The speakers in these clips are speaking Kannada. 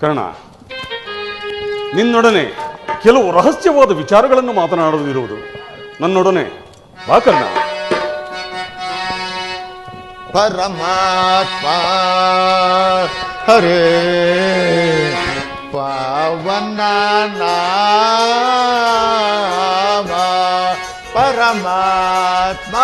ಕರ್ಣ, ನಿನ್ನೊಡನೆ ಕೆಲವು ರಹಸ್ಯವಾದ ವಿಚಾರಗಳನ್ನು ಮಾತನಾಡುವುದಿರುವುದು. ನನ್ನೊಡನೆ ಬಾ ಕರ್ಣ. ಪರಮಾತ್ಮ ಹರೇ ಪಾವನ ನಾಮ ಪರಮಾತ್ಮ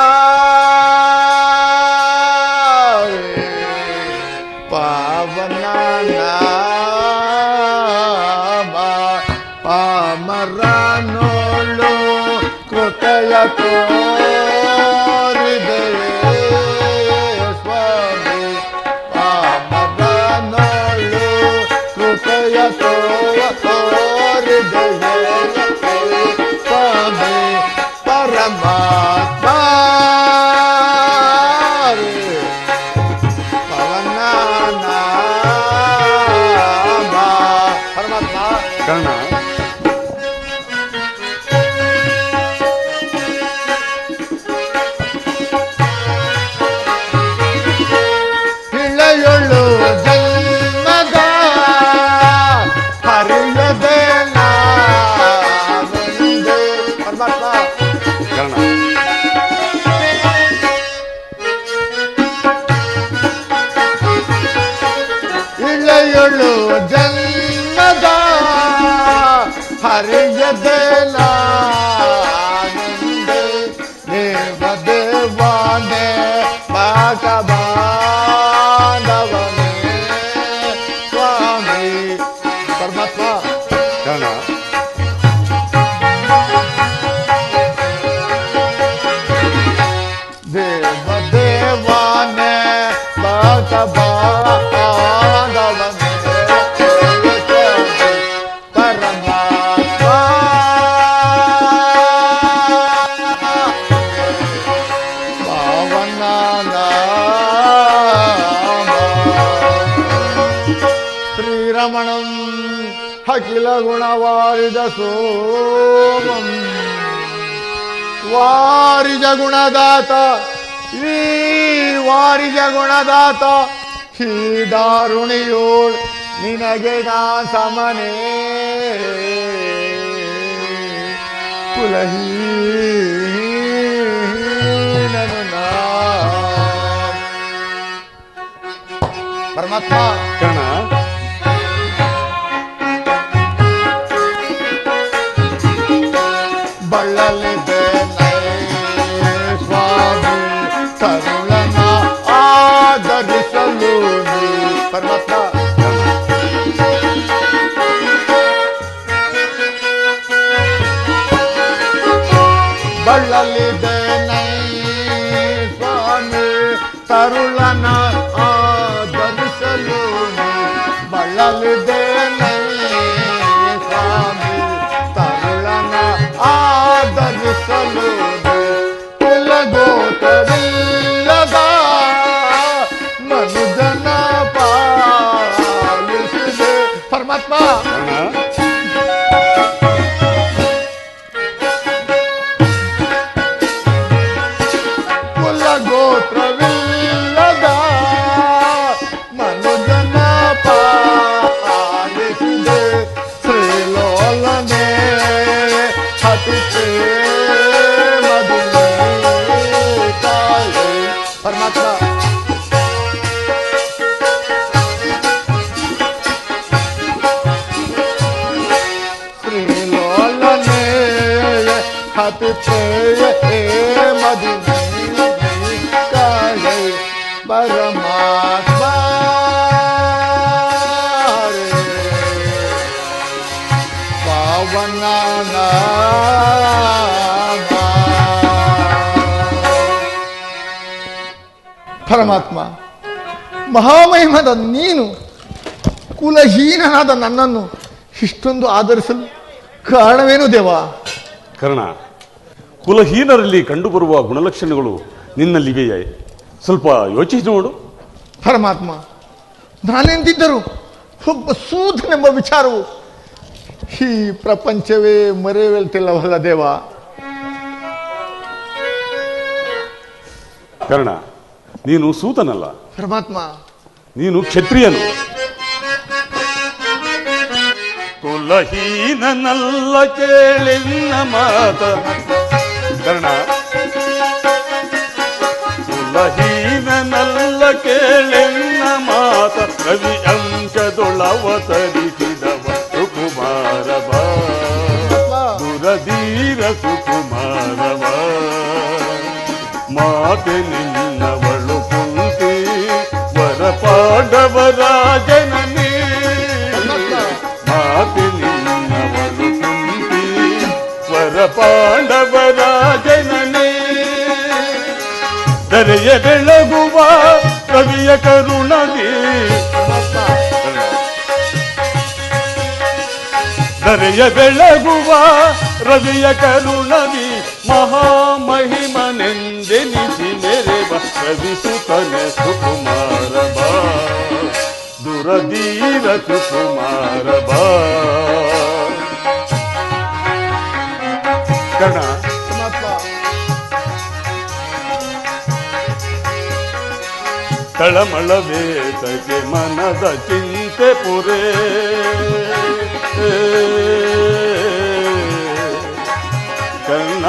ಪಾವನ ನಾಮ ಪಾಮರನೋಳು ಕೃತಯ ತೋರಿದೆ ಸ್ವಾಮಿ ಪಾಮರನೋಳು ಕೃತಯ ತೋರಿದೆ ಸ್ವಾಮಿ ಪರಮಾತ್ಮ ಪವನ ನಾಮ ಪರಮಾತ್ಮ ಕರ್ಣ, ಇಳೆಯೊಳು ಜನ್ಮದ ಹರಿಯದೆ ನಾನೊಂದೇ ಪರಮಾತ್ಮ ಕರ್ಣ, ಇಳೆಯೊಳು ಜನ್ಮದ ಹರಿಯದೆ ನಾನೊಂದೇ ದೇವದೇವಾನೆ ಭಾಗವಾದವನೇ ಸ್ವಾಮಿ ಪರಮಾತ್ಮ ಕರ್ಣ, ದೇವದೇವಾನೆ ಭಾಗವಾದವನೇ ಪರಮಾತ್ಮ ಪಾವನ ನಾಮ ಶ್ರೀರಮಣಂ ಅಖಿಲ ಗುಣವಾರಿದ ಸೋಮಂ ವಾರಿಜ ಗುಣದಾತ ಈ ವಾರಿಜ ಗುಣದಾತ ಈ ದಾರುಣಿಯೋಳ್ ನಿನಗೆ ನಾ ಸಮನೇ ಕುಲಹೀನನು ನಾ ಪರಮಾತ್ಮ ಕರ್ಣ, ಬಳ್ಳಲಿದೆ ಸ್ವಾಮಿ ಕರುಳನ ಆದರಿಸಲು ನೀ ಪರಮಾತ್ಮ ಬಳ್ಳಲಿದೆ ಸ್ವಾಮಿ ಕರುಳನ ಆದರಿಸಲು ನೀ ಬಳ್ಳಲಿದೆ ಸ್ವಾಮಿ ತರುಳನ ಆದರಿಸಲು ಕುಲಗೋತರಿಲ್ಲದ ಮನುಜನ ಪಾಲಿಸಿದೆ ಪರಮಾತ್ಮ ಕರ್ಣ, ಕುಲಗೋತ್ರವಿಲ್ಲದ ಮನುಜನ ಪಾಲಿಸಿದೆ ಶ್ರೀಲೋಲನೆ ಹತಿತೆ ಮಧುಮೇ ಕಾಯೆ ಪರಮಾತ್ಮ ಶ್ರೀಲೋಲನೆ ಹತಿತೆ ಮಧುಮೇ ಕಾಯೆ ಪರಮಾತ್ಮ ಪಾವನ ನಾಮ ಪರಮಾತ್ಮ ಮಹಾಮಹಿಮದ ನೀನು ಕುಲಹೀನನಾದ ನನ್ನನ್ನು ಇಷ್ಟೊಂದು ಆಧರಿಸಲು ಕಾರಣವೇನು ದೇವ? ಕರ್ಣ, ಕುಲಹೀನರಲ್ಲಿ ಕಂಡುಬರುವ ಗುಣಲಕ್ಷಣಗಳು ನಿನ್ನಲ್ಲಿವೆಯೇ? ಸ್ವಲ್ಪ ಯೋಚಿಸಿ ನೋಡು. ಪರಮಾತ್ಮ, ನಾನೆಂದಿದ್ದರು ಒಬ್ಬ ಸೂತನೆಂಬ ವಿಚಾರವು ಈ ಪ್ರಪಂಚವೇ ಮರೆಯುತ್ತಿಲ್ಲವಲ್ಲ ದೇವ? ಕರ್ಣ, ನೀನು ಸೂತನಲ್ಲ, ಪರಮಾತ್ಮ. ನೀನು ಕ್ಷತ್ರಿಯನು. ಕುಲಹೀನನಲ್ಲ ಕೇಳೆನ್ನ ಮಾತ ಕರ್ಣ, ಕುಲಹೀನನಲ್ಲ ಕೇಳೆನ್ನ ಮಾತ ಕವಿ ಅಂಶದೊಳವತರಿಸಿದವ ಸುಕುಮಾರವ ದುರಧೀರ ಸುಕುಮಾರವ ಮಾತೆ ನಿನ್ನವಳು ಕುಂತಿ ವರ ಪಾಂಡವರ ಜನನಿ ಮಾತೆ ನಿನ್ನವಳು ಕುಂತಿ ವರ ಪಾಂಡವರ ಜನನಿ ಧರೆಯ ಬೆಳಗುವ ಕವಿಯ ಕರುಣದಿ ಧರೆಯ ಬೆಳಗುವ ರವಿಯ ಕರುಣದಿ ಮಹಾಮಹಿಮನೆಂದೆನಿಸಿ ಮೆರೆವ ರವಿಸುತನೆ ಸುಕುಮಾರ ಬಾ ದುರಧೀರ ಸುಕುಮಾರ ಬಾ ಕರ್ಣ, ತಳಮಳವೇತಕ್ಕೆ ಮನದ ಚಿಂತೆ ಪುರೇ ಕರ್ಣ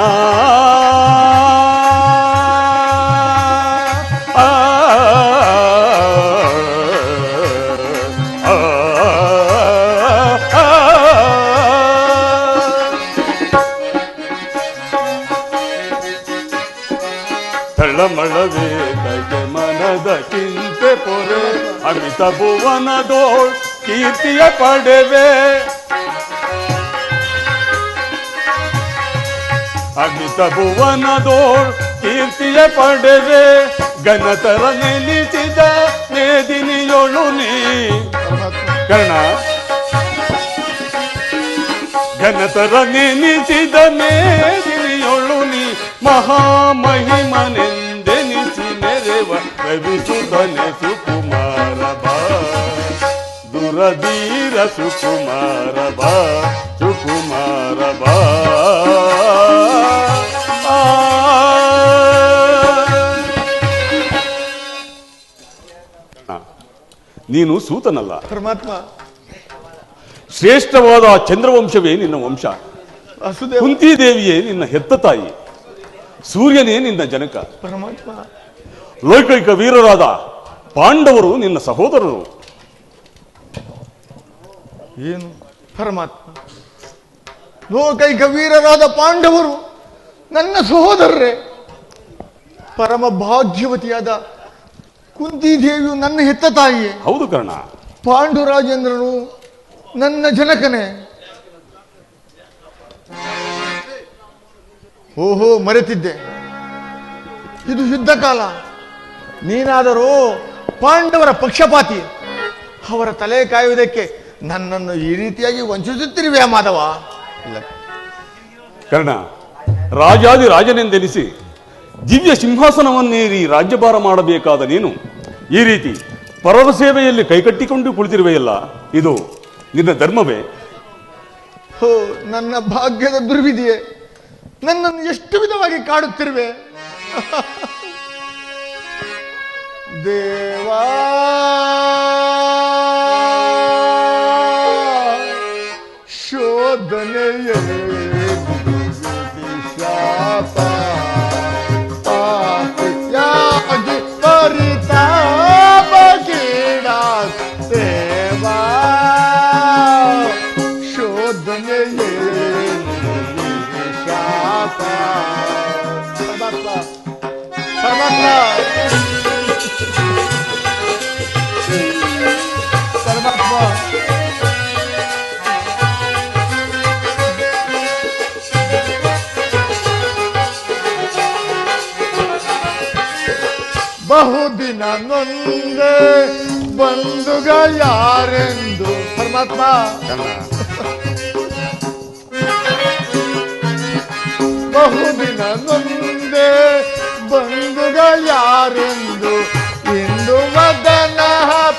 ತಳಮಳವೇತಕ್ಕೆ ಮನದ ಚಿಂತೆ ಪೊರೆ ಅಮಿತ ಭುವನದೋಳ್ ಕೀರ್ತಿಯ ಪಡೆವೆ ಅಮಿತ ಭುವನದೋಳ್ ಕೀರ್ತಿಯ ಪಡೆವೆ ಘನತರ ನೆಲೆಸಿದ ಮೇದಿನಿಯೊಳು ನೀ ಕರ್ಣ, ಘನತರ ನೆನೆಸಿದ ಮೇದಿನಿಯೊಳು ನೀ ಮಹಾಮಹಿಮನೆಂದೆನಿಸಿ ಮೆರೆವ ರವಿಸುತನೆ ಸುಕುಮಾರ ಬಾ ದುರಧೀರ ಸುಕುಮಾರ ಬಾ ಸುಕುಮಾರ ಬಾ ನೀನು ಸೂತನಲ್ಲ ಪರಮಾತ್ಮ. ಶ್ರೇಷ್ಠವಾದ ಚಂದ್ರವಂಶವೇ ನಿನ್ನ ವಂಶ, ವಾಸುದೇವ ಕುಂತಿದೇವಿಯೇ ನಿನ್ನ ಹೆತ್ತ ತಾಯಿ, ಸೂರ್ಯನೇ ನಿನ್ನ ಜನಕ, ಪರಮಾತ್ಮ. ಲೌಕಿಕ ವೀರರಾದ ಪಾಂಡವರು ನಿನ್ನ ಸಹೋದರರು. ಏನು ಪರಮಾತ್ಮ, ಲೋಕೈಕ ವೀರರಾದ ಪಾಂಡವರು ನನ್ನ ಸಹೋದರರೇ. ಪರಮ ಭಾಗ್ಯವತಿಯಾದ ಕುಂತಿದೇವಿಯು ನನ್ನ ಹೆತ್ತ ತಾಯಿಯೇ. ಹೌದು ಕರ್ಣ. ಪಾಂಡುರಾಜೇಂದ್ರನು ನನ್ನ ಜನಕನೇ. ಓಹೋ, ಮರೆತಿದ್ದೆ, ಇದು ಯುದ್ಧ ಕಾಲ. ನೀನಾದರೂ ಪಾಂಡವರ ಪಕ್ಷಪಾತಿ. ಅವರ ತಲೆ ಕಾಯುವುದಕ್ಕೆ ನನ್ನನ್ನು ಈ ರೀತಿಯಾಗಿ ವಂಚಿಸುತ್ತಿರುವೆ ಮಾಧವ. ಇಲ್ಲ ಕರ್ಣ, ರಾಜಾದಿ ರಾಜನೆಂದೆನಿಸಿ ದಿವ್ಯ ಸಿಂಹಾಸನವನ್ನೇರಿ ರಾಜ್ಯಭಾರ ಮಾಡಬೇಕಾದ ನೀನು ಈ ರೀತಿ ಪರರ ಸೇವೆಯಲ್ಲಿ ಕೈಕಟ್ಟಿಕೊಂಡು ಕುಳಿತಿರುವೆಯಲ್ಲ, ಇದು ನಿನ್ನ ಧರ್ಮವೇ? ಹೋ, ನನ್ನ ಭಾಗ್ಯದ ದುರ್ವಿಧಿಯೇ, ನನ್ನನ್ನು ಎಷ್ಟು ವಿಧವಾಗಿ ಕಾಡುತ್ತಿರುವೆ. ದೇವಾ ಶೋಧನೆಯೇ ಶಾಪ ಪಾಪಿಯಾಗಿ ಪರಿತಾಪ ಕೀಡ ದೇವಾ ಶೋಧನೆಯೇ ಶಾಪ. ಪರಮಾತ್ಮ, ಪರಮಾತ್ಮ, ಪರಮಾತ್ಮ. ಬಹುದಿನ ನೊಂದೆ ಬಂಧುಗಳ್ಯಾರೆಂದು. ಪರಮಾತ್ಮ, ಬಹುದಿನ ನೊಂದೆ ಬಂಧುಗಳ್ಯಾರೆಂದು ಇಂದು ವದನ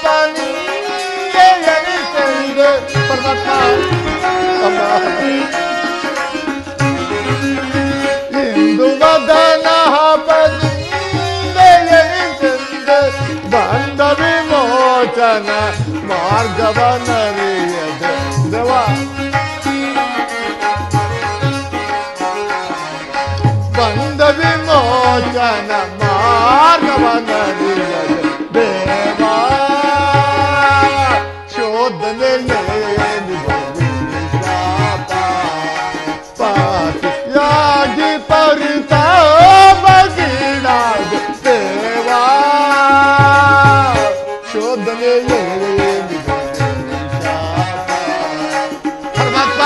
ಪನಿಗೆ ಪರಮಾತ್ಮ. ಇಂದು ವದನ ಬಂದ ವಿಮೋಚನ ಮಾರ್ಗವನರಿಯದ ದೇವ ಶೋಧನೆಯೇ ಶಾಪ ಪಾಪಿಯಾಗಿ ಪರಿತಾಪಗೀಡಾದ ದೇವಾ ಶೋಧನೆಯೇ ಶಾಪ ಪರಮಾತ್ಮ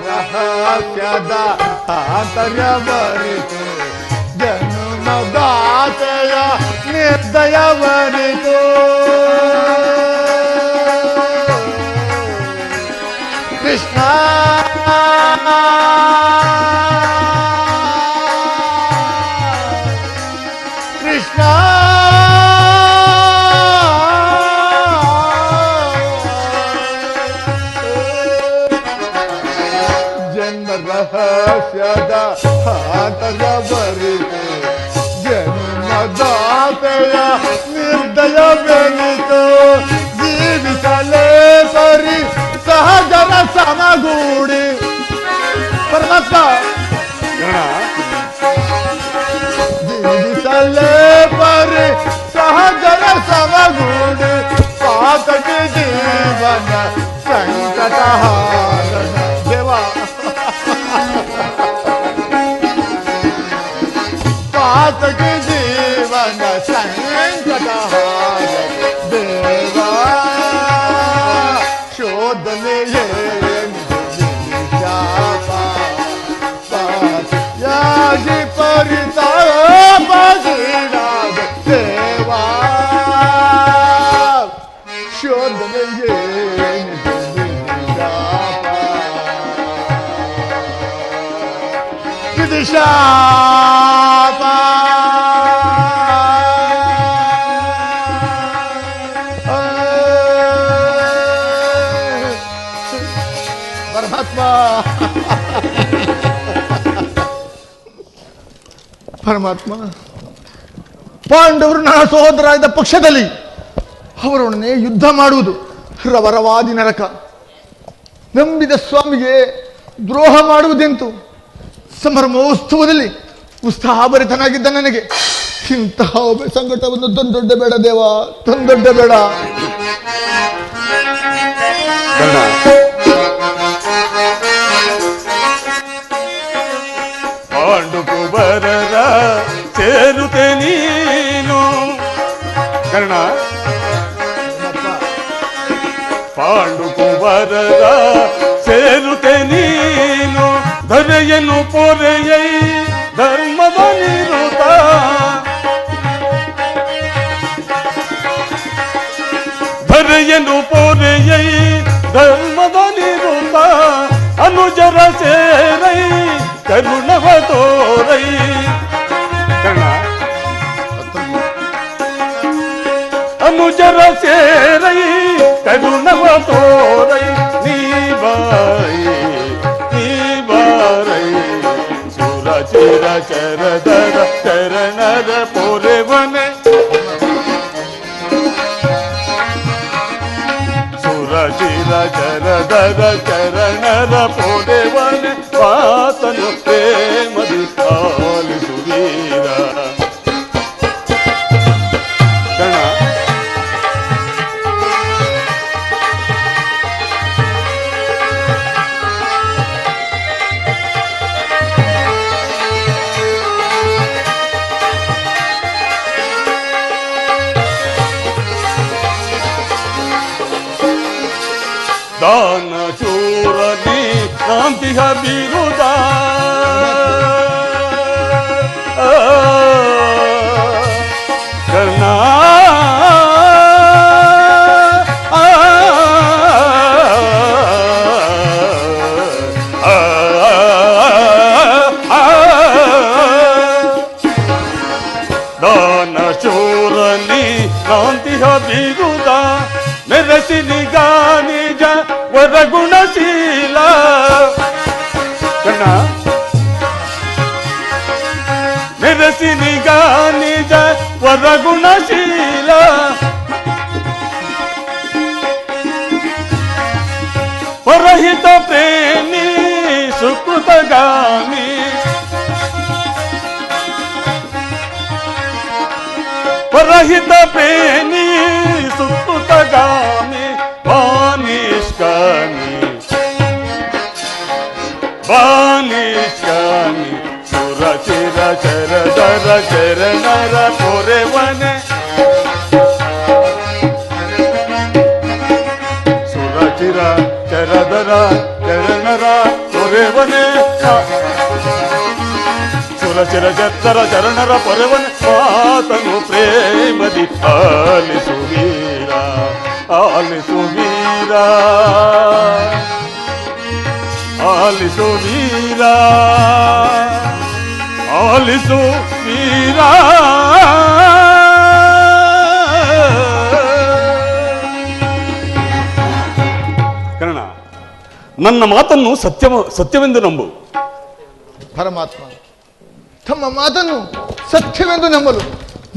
ರಹಸ್ಯದ ಆಂತರ್ಯವರಿತು ಜನ್ಮದಾತೆಯ ನಿರ್ದಯವರಿತು ಕೃಷ್ಣ ಕೃಷ್ಣ ರಹಸ್ಯದ ಆತರವರಿತು ಜನ್ಮದಾತೆಯ ನಿರ್ದಯವೆನಿತು ಜೀವಿಸಲೇ ಪರಿ ಸಹಜರ ಸಮಗೂಡಿ ಪರಮಾತ್ಮ ಜೀವಿಸಲೇ ಪರಿ ಸಹಜರ ಸಮಗೂಡಿ ಪಾತಕ ಜೀವನ ಸಂಕಟ ದೇವಾ ಪಾತಕ ಜೀವನ ಸಂಕಟ ದೇವಾ ಶೋಧನೆಯೇ ಶಾಪ ಪಾಪಿಯಾಗಿ ಪರಿತಾಪಗೀಡಾದ ದೇವಾ ಶೋಧನೆಯೇ ಶಾಪ ಪರಮಾತ್ಮ ಪರಮಾತ್ಮ ಪಾಂಡವರು ನನ್ನ ಸಹೋದರಾದ ಪಕ್ಷದಲ್ಲಿ ಅವರೊಡನೆ ಯುದ್ಧ ಮಾಡುವುದು ರವರವಾದಿ ನರಕ. ನಂಬಿದ ಸ್ವಾಮಿಗೆ ದ್ರೋಹ ಮಾಡುವುದೆಂತು? ಸಂಭ್ರಮೋತ್ಸವದಲ್ಲಿ ಉತ್ಸಾಹಭರಿತನಾಗಿದ್ದ ನನಗೆ ಇಂತಹ ಸಂಕಟವನ್ನು ತಂದೊಡ್ಡ ಬೇಡ ದೇವ, ತಂದೊಡ್ಡ ಬೇಡ. ಪಾಂಡುಕುಬರರ ಸೇರುತ್ತೆ ನೀನು ಕರ್ಣ, ಪಾಂಡುಕುಬರರ ಸೇರುತ್ತೆ ನೀನು ಧರೆಯನ್ನು ಪೊರೆಯೈ ಧರ್ಮದ ನಿರುತ ಧರೆಯನ್ನು ಪೊರೆಯೈ ಧರ್ಮದ ನಿರುತ ಅನುಜರ ಸೇರೈ ಕರುಣವ ತೋರೈ ಕರ್ಣ, ಅನುಜರ ಸೇರೈ ಕರುಣವ ತೋರೈ ನೀ ಬಾರೈ ಸುರ ಚಿರ ಚರದರ ಚರಣರ ಪೊರೆವನೆ ಸುರ ಚಿರ ಚರದರ ಚರಣರ ಪೊರೆವನೆ ಪಾತನು ಪ್ರೇಮದಿ ಆಲಿಸುವೀರ ಕಣ. ದಾನ ಶೂರನಿ ಕಾಂತಿಹ ಬಿರುದ ಕರ್ಣ, ದಾನ ಶೂರನಿ ಕಾಂತಿಹ ಬಿರುದ ಮೆರಸಿನಿ ಗಾನಿಜ ವರಗುಣಶೀಲ ಕಣ್ಣ, ಮೆರಸಿನಿ ಗಾನಿಜ ವರಗುಣಶೀಲ ಪರಹಿತ ಪ್ರೇಮಿ ಸುಕೃತಗಾಮಿ ಪರಹಿತ ಪ್ರೇಮಿ ಸುಕೃತಗಾಮಿ ಬಾನಿಷ್ಕಾಮಿ ಬಾನಿಷ್ಕಾಮಿ ಸುರಚಿರ ಚರದರ ಚರಣರ ಪೊರೆವನೆ ಸುರಚಿರ ಚರದರ ಚರಣರ ಪೊರೆವನೆ ಸುರಚಿರ ಚತ್ತರ ಚರಣರ ಪೊರೆವನೆ ಆತನು ಪ್ರೇಮದಿ ಆಲಿಸು ವೀರ ಆಲಿಸು ವೀರ ಆಲಿಸು ವೀರ ಆಲಿಸು ವೀರ. ಕರ್ಣ, ನನ್ನ ಮಾತನ್ನು ಸತ್ಯವೆಂದು ನಂಬು. ಪರಮಾತ್ಮ, ತಮ್ಮ ಮಾತನ್ನು ಸತ್ಯವೆಂದು ನಂಬಲು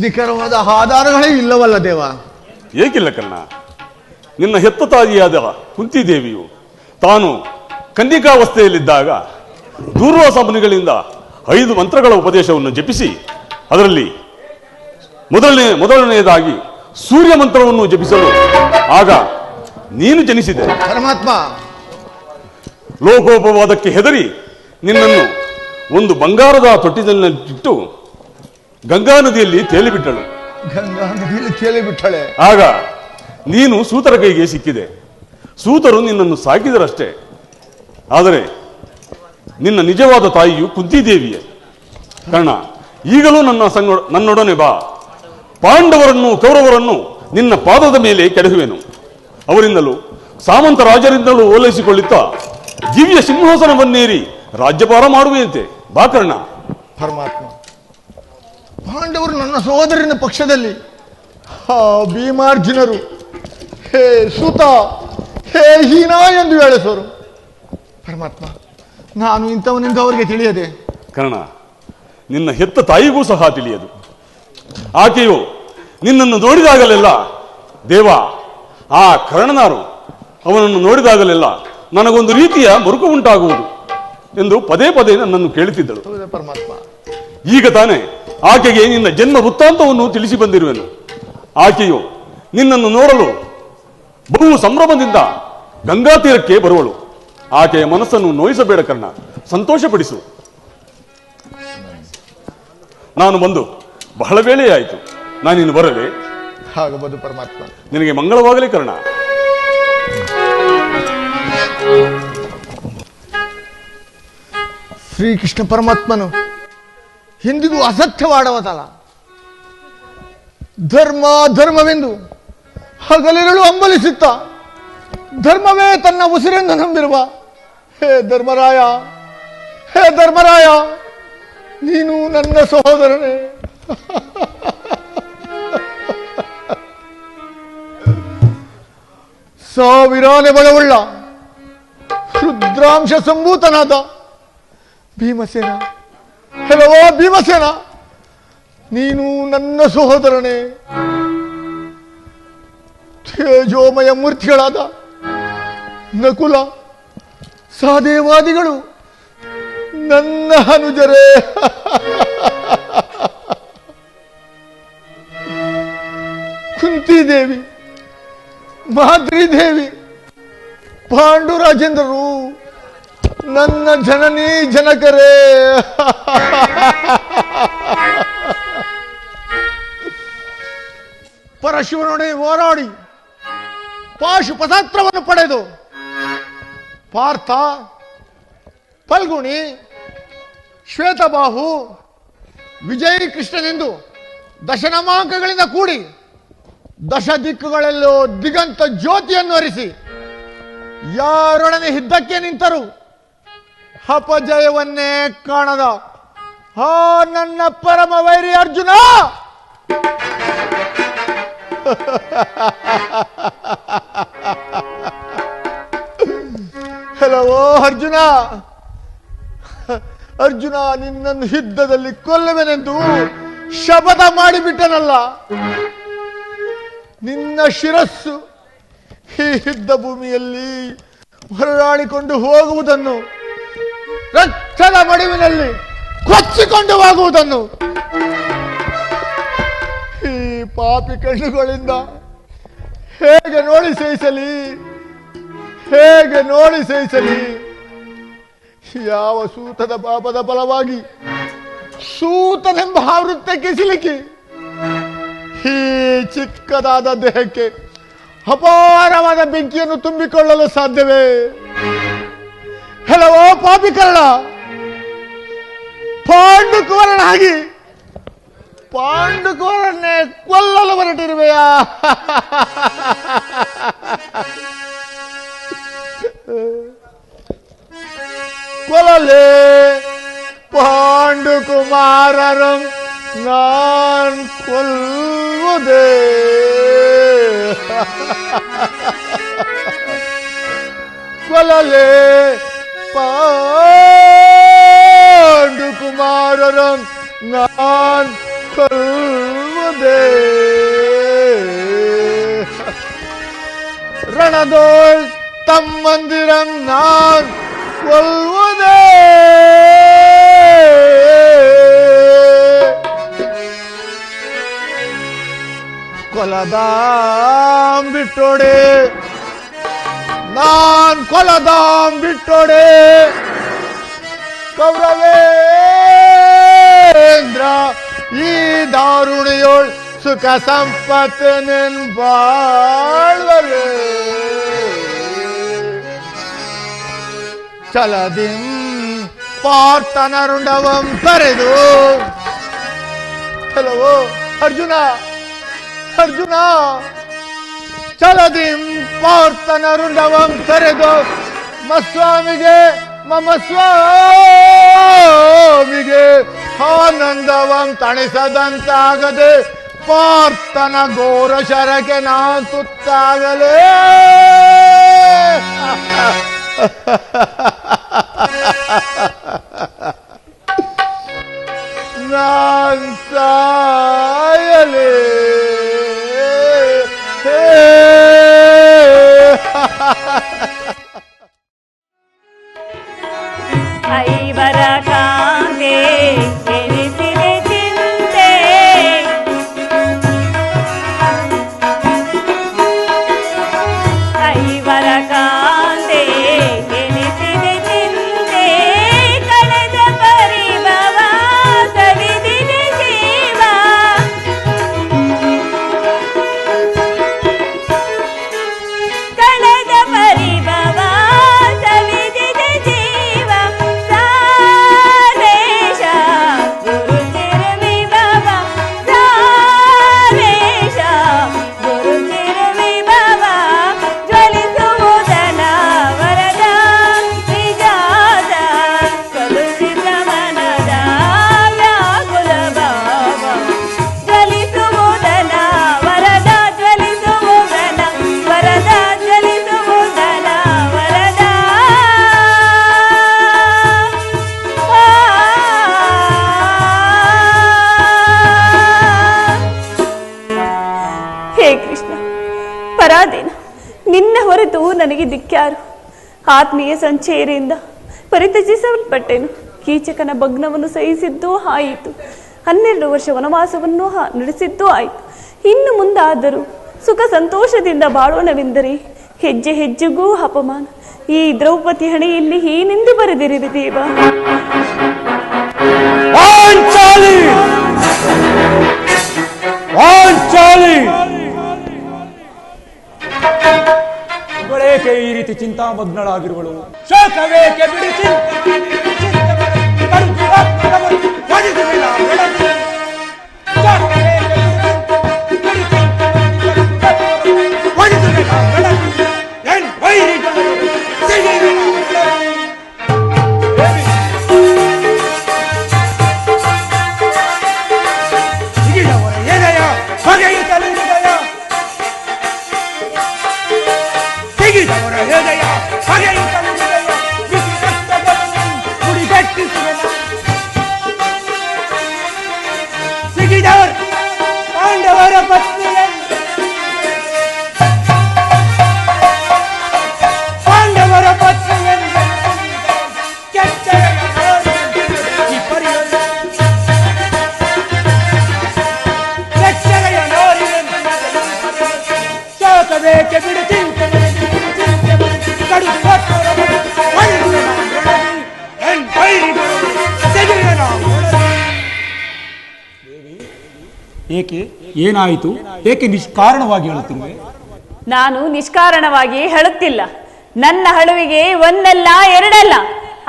ನಿಖರವಾದ ಆಧಾರಗಳೇ ಇಲ್ಲವಲ್ಲ ದೇವ? ಏಕಿಲ್ಲ ಕರ್ಣ. ನಿನ್ನ ಹೆತ್ತ ತಾಯಿಯಾದ ಕುಂತಿದೇವಿಯು ತಾನು ಕನ್ನಿಕಾವಸ್ಥೆಯಲ್ಲಿದ್ದಾಗ ದೂರ್ವಾಸ ಮುನಿಗಳಿಂದ 5 ಮಂತ್ರಗಳ ಉಪದೇಶವನ್ನು ಜಪಿಸಿ ಅದರಲ್ಲಿ ಮೊದಲನೆಯದಾಗಿ ಸೂರ್ಯ ಮಂತ್ರವನ್ನು ಜಪಿಸಲು ಆಗ ನೀನು ಜನಿಸಿದೆ. ಪರಮಾತ್ಮ, ಲೋಕೋಪವಾದಕ್ಕೆ ಹೆದರಿ ನಿನ್ನನ್ನು ಒಂದು ಬಂಗಾರದ ತೊಟ್ಟಿನಲ್ಲಿಟ್ಟು ಗಂಗಾ ನದಿಯಲ್ಲಿ ತೇಲಿಬಿಟ್ಟಳು. ಗಂಗಾ ನದಿಯಲ್ಲಿ ತೇಲಿಬಿಟ್ಟಳೆ. ಆಗ ನೀನು ಸೂತರ ಕೈಗೆ ಸಿಕ್ಕಿದೆ. ಸೂತರು ನಿನ್ನನ್ನು ಸಾಕಿದರಷ್ಟೇ. ಆದರೆ ನಿನ್ನ ನಿಜವಾದ ತಾಯಿಯು ಕುಂತಿದೇವಿಯೇ. ಕರ್ಣ, ಈಗಲೂ ನನ್ನೊಡನೆ ಬಾ. ಪಾಂಡವರನ್ನು ಕೌರವರನ್ನು ನಿನ್ನ ಪಾದದ ಮೇಲೆ ಕೆಡಹುವೆನು. ಅವರಿಂದಲೂ ಸಾಮಂತ ರಾಜರಿಂದಲೂ ಓಲೈಸಿಕೊಳ್ಳುತ್ತಾ ದಿವ್ಯ ಸಿಂಹಾಸನವನ್ನೇರಿ ರಾಜ್ಯಭಾರ ಮಾಡುವೆಯಂತೆ. ಬಾ ಕರ್ಣ. ಪರಮಾತ್ಮ, ಪಾಂಡವರು ನನ್ನ ಸಹೋದರನ ಪಕ್ಷದಲ್ಲಿ, ಭೀಮಾರ್ಜುನರು ಹೇ ಸುತ ಹೇ ಹೀನಾ ಎಂದು ಹೇಳಿಸೋರು. ಪರಮಾತ್ಮ, ನಾನು ಇಂಥವನೆಂದು ಅವರಿಗೆ ತಿಳಿಯದೆ. ಕರ್ಣ, ನಿನ್ನ ಹೆತ್ತ ತಾಯಿಗೂ ಸಹ ತಿಳಿಯದು. ಆಕೆಯು ನಿನ್ನನ್ನು ನೋಡಿದಾಗಲೆಲ್ಲ ದೇವ ಆ ಕರ್ಣನಾರು, ಅವನನ್ನು ನೋಡಿದಾಗಲೆಲ್ಲ ನನಗೊಂದು ರೀತಿಯ ಮರುಕ ಉಂಟಾಗುವುದು ಎಂದು ಪದೇ ಪದೇ ನನ್ನನ್ನು ಕೇಳುತ್ತಿದ್ದಳು. ಪರಮಾತ್ಮ, ಈಗ ತಾನೇ ಆಕೆಗೆ ನಿನ್ನ ಜನ್ಮ ವೃತ್ತಾಂತವನ್ನು ತಿಳಿಸಿ ಬಂದಿರುವೆನು. ಆಕೆಯು ನಿನ್ನನ್ನು ನೋಡಲು ಬಹು ಸಂಭ್ರಮದಿಂದ ಗಂಗಾ ತೀರಕ್ಕೆ ಬರುವಳು. ಆಕೆಯ ಮನಸ್ಸನ್ನು ನೋಯಿಸಬೇಡ ಕರ್ಣ, ಸಂತೋಷಪಡಿಸು. ನಾನು ಬಂದು ಬಹಳ ವೇಳೆಯಾಯಿತು. ನಾನಿನ್ನು ಬರಲೇ? ಆಗಬಹುದು ಪರಮಾತ್ಮ. ನಿನಗೆ ಮಂಗಳವಾಗಲಿ ಕರ್ಣ. ಶ್ರೀಕೃಷ್ಣ ಪರಮಾತ್ಮನು ಎಂದಿಗೂ ಅಸತ್ಯವಾಡವತಲ್ಲ. ಧರ್ಮವೆಂದು ಹಗಲಿರಳು ಹಂಬಲಿಸುತ್ತ ಧರ್ಮವೇ ತನ್ನ ಉಸಿರೆಂದು ನಂಬಿರುವ ಹೇ ಧರ್ಮರಾಯ, ಹೇ ಧರ್ಮರಾಯ, ನೀನು ನನ್ನ ಸಹೋದರನೇ. ಸಾವಿರಾನೆ ಬಲವುಳ್ಳ ರುದ್ರಾಂಶ ಸಂಭೂತನಾದ ಭೀಮಸೇನ, ಹೆಲವೋ ಭೀಮಸೇನ, ನೀನು ನನ್ನ ಸಹೋದರನೇ. ತೇಜೋಮಯ ಮೂರ್ತಿಗಳಾದ ನಕುಲ ಸಹದೇವಾದಿಗಳು ನನ್ನ ಅನುಜರೇ. ಕುಂತಿದೇವಿ, ಮಾದ್ರಿದೇವಿ, ಪಾಂಡುರಾಜೇಂದ್ರರು ನನ್ನ ಜನನೀ ಜನಕರೇ. ಪರಶಿವನೊಡನೆ ಹೋರಾಡಿ ಪಾಶುಪತಾಸ್ತ್ರವನ್ನು ಪಡೆದು ಪಾರ್ಥ, ಫಲ್ಗುಣಿ, ಶ್ವೇತಬಾಹು, ವಿಜಯ ಕೃಷ್ಣನೆಂದು ದಶನಮಾಂಕಗಳಿಂದ ಕೂಡಿ ದಶ ದಿಕ್ಕುಗಳಲ್ಲೂ ದಿಗಂತ ಜ್ಯೋತಿಯನ್ನು ಹರಿಸಿ ಯಾರೊಡನೆ ಯುದ್ಧಕ್ಕೆ ನಿಂತರು ಅಪಜಯವನ್ನೇ ಕಾಣದ ನನ್ನ ಪರಮ ವೈರಿ ಅರ್ಜುನ, ಹೆಲವೋ ಅರ್ಜುನ, ಅರ್ಜುನ, ನಿನ್ನನ್ನು ಯುದ್ಧದಲ್ಲಿ ಕೊಲ್ಲುವೆನೆಂದು ಶಪಥ ಮಾಡಿಬಿಟ್ಟನಲ್ಲ. ನಿನ್ನ ಶಿರಸ್ಸು ಈ ಯುದ್ಧ ಭೂಮಿಯಲ್ಲಿ ಹೊರಳಾಡಿಕೊಂಡು ಹೋಗುವುದನ್ನು, ರಕ್ತದ ಮಡುವಿನಲ್ಲಿ ಕೊಚ್ಚಿಕೊಂಡು ಹೋಗುವುದನ್ನು ಈ ಪಾಪಿ ಕಣ್ಣುಗಳಿಂದ ಹೇಗೆ ನೋಡಿ ಸಹಿಸಲಿ, ಹೇಗೆ ನೋಡಿ ಸಹಿಸಲಿ? ಯಾವ ಸೂತದ ಪಾಪದ ಫಲವಾಗಿ ಸೂತನೆಂಬ ವೃತ್ತಕ್ಕೆ ಸಿಲುಕಿ ಈ ಚಿಕ್ಕದಾದ ದೇಹಕ್ಕೆ ಅಪಾರವಾದ ಬೆಂಕಿಯನ್ನು ತುಂಬಿಕೊಳ್ಳಲು ಸಾಧ್ಯವೇ? ಕೆಲವೋ ಪಾಪಿಕರಣ ಪಾಂಡುಕುವರನಾಗಿ ಪಾಂಡುಕುವರನ್ನೇ ಕೊಲ್ಲಲು ಹೊರಟಿರುವೆಯಾ? ಕೊಲ್ಲಲೇ ಪಾಂಡುಕುಮಾರರು ನಾನ್ ಕೊಲ್ಲುವುದೇ? ಕೊಲ್ಲಲೇ ಪಾಂಡುಕುಮಾರರು ನಾನ್ ಕೊಲ್ಲುವುದೇ? ರಣದೋಳ್ ತಮ್ಮಂದಿರಂ ನಾನ್ ಕೊಲ್ಲುವುದೇ? ಕೊಲದಾಂ ಬಿಟ್ಟೋಡೆ ನಾನ್ ಕೊಲದಾಂ ಬಿಟ್ಟೋಡೆ ಕೌರವೇಂದ್ರ ಈ ದಾರುಣಿಯೋಳ್ ಸುಖ ಸಂಪತ್ತು ಬಾಳ್ವರೇ ಚಲದಿಂ ಪಾರ್ಥನರುಂಡವಂ ಕರೆದು ಕೆಲವೋ ಅರ್ಜುನ ಅರ್ಜುನ ಚಲದಿಂ ಪಾರ್ಥನರುಂಡವಂ ಕರೆದು ಮಸ್ವಾಮಿಗೆ ಮಮ ಸ್ವಾಮಿಗೆ ಆನಂದವಂ ತಣಿಸದಂತಾಗದೆ ಪಾರ್ಥನ ಘೋರ ಶರಕ್ಕೆ ನಾನ್ ತುತ್ತಾಗಲೇ ನಾನ್ ಸಾಯಲೇ ಐವರ ಕಾಂತೆ ಎನಿಸಿದೆ ಚಿಂತೆ ಐವರ ಕಾಂತೆ ಎನಿಸಿದೆ ಚಿಂತೆ ಕಳೆದ ಪರಿಭವ ಸವಿದಿದೆ ಜೀವ ಕಳೆದ ಪರಿಭವ ಸವಿದಿದೆ ಜೀವ ಸಾರೇಶ ಗುರು ಚಿರುವಿಭವ ಸಾರೇಶ ಗುರು ಚಿರುವಿಭವ ಜ್ವಲಿಸುವುದನ ವರದ ನಿಜಾದ ಕಲುಷಿತ ಮನದ ವ್ಯಾಕುಲ ಭಾವ ಜ್ವಲಿಸುವುದನ ವರದ ಜ್ವಲಿಸುವುದನ ವರದ ಜ್ವಲಿಸುವುದನ ವರದ ಹೇ ಕೃಷ್ಣ ಪರಾಧೀನ ನಿನ್ನ ಹೊರತು ನನಗೆ ದಿಕ್ಕ್ಯಾರು ಆತ್ಮೀಯ ಸಂಚೇರಿಯಿಂದ ಪರಿತ್ಯಜಿಸಲ್ಪಟ್ಟೆನು ಕೀಚಕನ ಭಗ್ನವನ್ನು ಸಹಿಸಿದ್ದೂ ಆಯಿತು 12 ವರ್ಷ ವನವಾಸವನ್ನು ನಡೆಸಿದ್ದೂ ಆಯಿತು ಇನ್ನು ಮುಂದಾದರೂ ಸುಖ ಸಂತೋಷದಿಂದ ಬಾಳೋಣವೆಂದರೆ ಹೆಜ್ಜೆ ಹೆಜ್ಜೆಗೂ ಅಪಮಾನ ಈ ದ್ರೌಪದಿ ಹಣೆಯಲ್ಲಿ ಏನೆಂದು ಬರೆದಿರುವೆ ದೇವ ಪಾಂಚಾಲಿ ಪಾಂಚಾಲಿ ಇವಳೇಕೆ ಈ ರೀತಿ ಚಿಂತಾಮಗ್ನಳಾಗಿರುವಳು? ಶೋಕವೇಕೆ ಬಿಡಿ ಏಕೆ ಏನಾಯಿತು? ಏಕೆ ನಿಷ್ಕಾರಣವಾಗಿ ಹೇಳುತ್ತಿರುವೆ? ನಾನು ನಿಷ್ಕಾರಣವಾಗಿ ಹೇಳುತ್ತಿಲ್ಲ. ನನ್ನ ಹಳುವಿಗೆ ಒಂದಲ್ಲ ಎರಡಲ್ಲ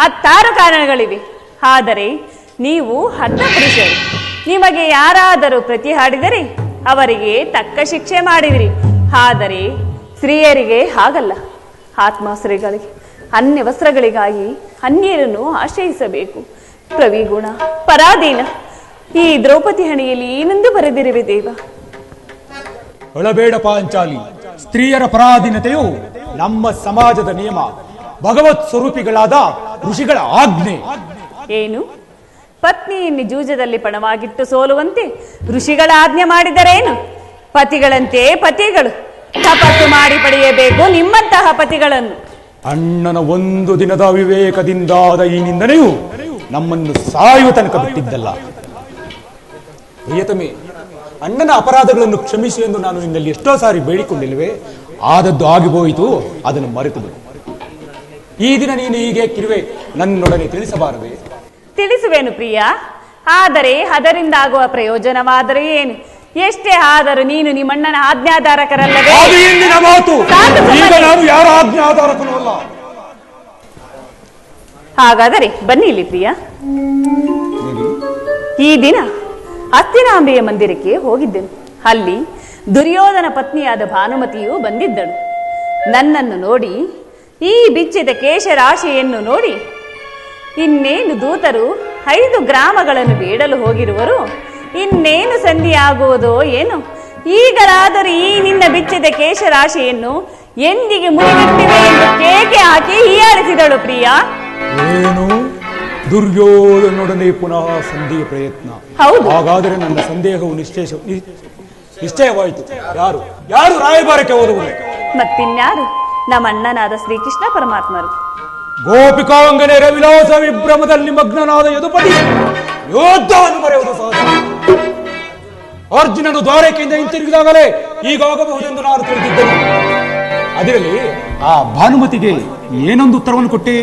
10 ಕಾರಣಗಳಿವೆ. ಆದರೆ ನೀವು ಹಠಪುರುಷರು. ನಿಮಗೆ ಯಾರಾದರೂ ಪ್ರತಿ ಹಾಡಿದರೆ ಅವರಿಗೆ ತಕ್ಕ ಶಿಕ್ಷೆ ಮಾಡಿದಿರಿ. ಆದರೆ ಸ್ತ್ರೀಯರಿಗೆ ಹಾಗಲ್ಲ. ಆತ್ಮಾಶ್ರಯಗಳಿಗೆ ಅನ್ಯ ವಸ್ತ್ರಗಳಿಗಾಗಿ ಅನ್ಯರನ್ನು ಆಶ್ರಯಿಸಬೇಕು. ಪ್ರವಿಗುಣ ಪರಾಧೀನ. ಈ ದ್ರೌಪದಿ ಹಣೆಯಲ್ಲಿ ಏನೆಂದು ಬರೆದಿರುವೆ ದೇವ? ಒಳಬೇಡ ಪಾಂಚಾಲಿ. ಸ್ತ್ರೀಯರ ಪರಾಧೀನತೆಯು ನಮ್ಮ ಸಮಾಜದ ನಿಯಮ, ಭಗವತ್ ಸ್ವರೂಪಿಗಳಾದ ಋಷಿಗಳ ಆಜ್ಞೆ. ಏನು? ಪತ್ನಿಯನ್ನು ಜೂಜದಲ್ಲಿ ಪಣವಾಗಿಟ್ಟು ಸೋಲುವಂತೆ ಋಷಿಗಳ ಆಜ್ಞೆ ಮಾಡಿದರೇನು? ಪತಿಗಳಂತೆ ಪತಿಗಳು ತಪಸ್ಸು ಮಾಡಿ ಪಡೆಯಬೇಕು ನಿಮ್ಮಂತಹ ಪತಿಗಳನ್ನು. ಅಣ್ಣನ ಒಂದು ದಿನದ ಅವಿವೇಕದಿಂದಾದ ಈ ನಿಂದನೆಯು ನಮ್ಮನ್ನು ಸಾಯುವ ತನಕ ಬಿಟ್ಟಿದ್ದಲ್ಲ. ಪ್ರಿಯತಮೆ, ಅಣ್ಣನ ಅಪರಾಧಗಳನ್ನು ಕ್ಷಮಿಸಿ ಎಂದು ನಾನು ನಿನ್ನಲ್ಲಿ ಎಷ್ಟೋ ಸಾರಿ ಬೇಡಿಕೊಂಡಿಲ್ವೇ? ಆದದ್ದು ಆಗಿಬೋಯಿತು, ಅದನ್ನು ಮರೆತು ಬಿಡು. ಈ ದಿನ ನೀನು ಹೀಗೆ ಕಿರುವೆ ನನ್ನೊಡನೆ ತಿಳಿಸಬಾರದೆ? ತಿಳಿಸುವೇನು ಪ್ರಿಯ. ಆದರೆ ಅದರಿಂದ ಆಗುವ ಪ್ರಯೋಜನವಾದರೆ ಏನು? ಎಷ್ಟೇ ಆದರೂ ನೀನು ನಿಮ್ಮಣ್ಣನ ಆಜ್ಞಾಧಾರಕರಲ್ಲವೇ? ಅದು ಇಂದಿನ ಮಾತು. ಸಾಕು ಸುಮ್ಮನೆ. ಈಗ ನಾನು ಯಾರ ಆಜ್ಞಾಧಾರಕನೂ ಅಲ್ಲ. ಹಾಗಾದರೆ ಬನ್ನಿ ಇಲ್ಲಿ ಪ್ರಿಯ. ಈ ದಿನ ಹಸ್ತಿನಾಂಬೆಯ ಮಂದಿರಕ್ಕೆ ಹೋಗಿದ್ದೆನು. ಅಲ್ಲಿ ದುರ್ಯೋಧನ ಪತ್ನಿಯಾದ ಭಾನುಮತಿಯು ಬಂದಿದ್ದಳು. ನನ್ನನ್ನು ನೋಡಿ, ಈ ಬಿಚ್ಚಿದ ಕೇಶರಾಶಿಯನ್ನು ನೋಡಿ, ಇನ್ನೇನು ದೂತರು 5 ಗ್ರಾಮಗಳನ್ನು ಬೇಡಲು ಹೋಗಿರುವರು, ಇನ್ನೇನು ಸಂಧಿಯಾಗುವುದೋ ಏನು? ಈಗಲಾದರೂ ಈ ನಿನ್ನ ಬಿಚ್ಚಿದ ಕೇಶರಾಶಿಯನ್ನು ಎಂದಿಗೆ ಮುಡಿಗಿಟ್ಟಿವೆ ಎಂದು ಕೇಕೆ ಹಾಕಿ ಹೀಯಾಳಿಸಿದಳು ಪ್ರಿಯ. ಏನು? ದುರ್ಯೋಧನೊಡನೆ ಪುನಃ ಸಂಧಿಯ ಪ್ರಯತ್ನ? ಹೌದು. ಹಾಗಾದರೆ ನನ್ನ ಸಂದೇಹವು ನಿಶ್ಚಯವಾಯಿತು. ಯಾರು ಯಾರು ರಾಯಭಾರಕ್ಕೆ ಹೋದವರು? ಮತ್ತಿನ್ಯಾರು? ನಮ್ಮ ಅಣ್ಣನಾದ ಶ್ರೀಕೃಷ್ಣ ಪರಮಾತ್ಮರು. ಗೋಪಿಕಾಂಗನೆಯರ ವಿಲಾಸ ವಿಭ್ರಮದಲ್ಲಿ ಮಗ್ನನಾದ ಯದುಪತಿ ಯೋಧವನ್ನು ಬರೆಯುವುದು ಸಹಜ. ಅರ್ಜುನನು ದ್ವಾರಕೆಯಿಂದ ಹಿಂತಿರುಗಿದಾಗಲೇ ಹೀಗಾಗಬಹುದೆಂದು ನಾನು ತಿಳಿದಿದ್ದೆನು. ಅದರಲ್ಲಿ ಆ ಭಾನುಮತಿಗೆ ಏನೊಂದು ಉತ್ತರವನ್ನು ಕೊಟ್ಟೆ?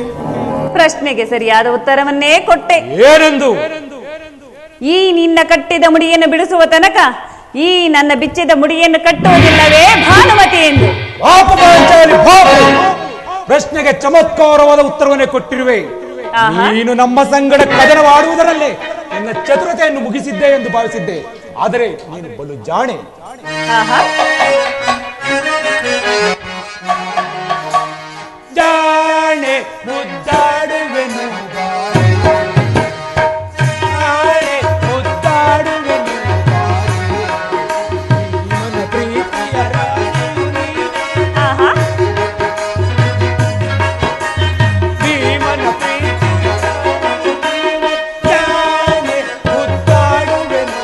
ಪ್ರಶ್ನೆಗೆ ಸರಿಯಾದ ಉತ್ತರವನ್ನೇ ಕೊಟ್ಟೆ. ಏನೆಂದು? ಈ ನಿನ್ನ ಕಟ್ಟಿದ ಮುಡಿಯನ್ನು ಬಿಡಿಸುವ ತನಕ ಈ ನನ್ನ ಬಿಚ್ಚಿದ ಮುಡಿಯನ್ನು ಕಟ್ಟುವುದಿಲ್ಲವೇ ಭಾನುಮತಿ ಎಂದು. ಪಾಪ ಪಾಂಚಾಲಿ, ಪಾಪ! ಪ್ರಶ್ನೆಗೆ ಚಮತ್ಕಾರವಾದ ಉತ್ತರವನ್ನೇ ಕೊಟ್ಟಿರುವೆ. ಆಹಾ. ನೀನು ನಮ್ಮ ಸಂಗಡ ಕದನವಾಡುವುದರಲ್ಲೇ ನಿನ್ನ ಚತುರತೆಯನ್ನು ಮುಗಿಸಿದ್ದೆ ಎಂದು ಭಾವಿಸಿದ್ದೆ. ಆದರೆ ನೀನು ಬಲು ಜಾಣೆ. ಆಹಾ. ಜಾಣೆ ಮುದ್ದಾಡುವೆನು ಜಾಣೆ ಮುದ್ದಾಡುವೆನು ನನ್ನ ಪ್ರೀತಿಯ ಆಹಾ. ಭೀಮನ ಪ್ರೀತಿಯ ಜಾಣೆ ಮುದ್ದಾಡುವೆನು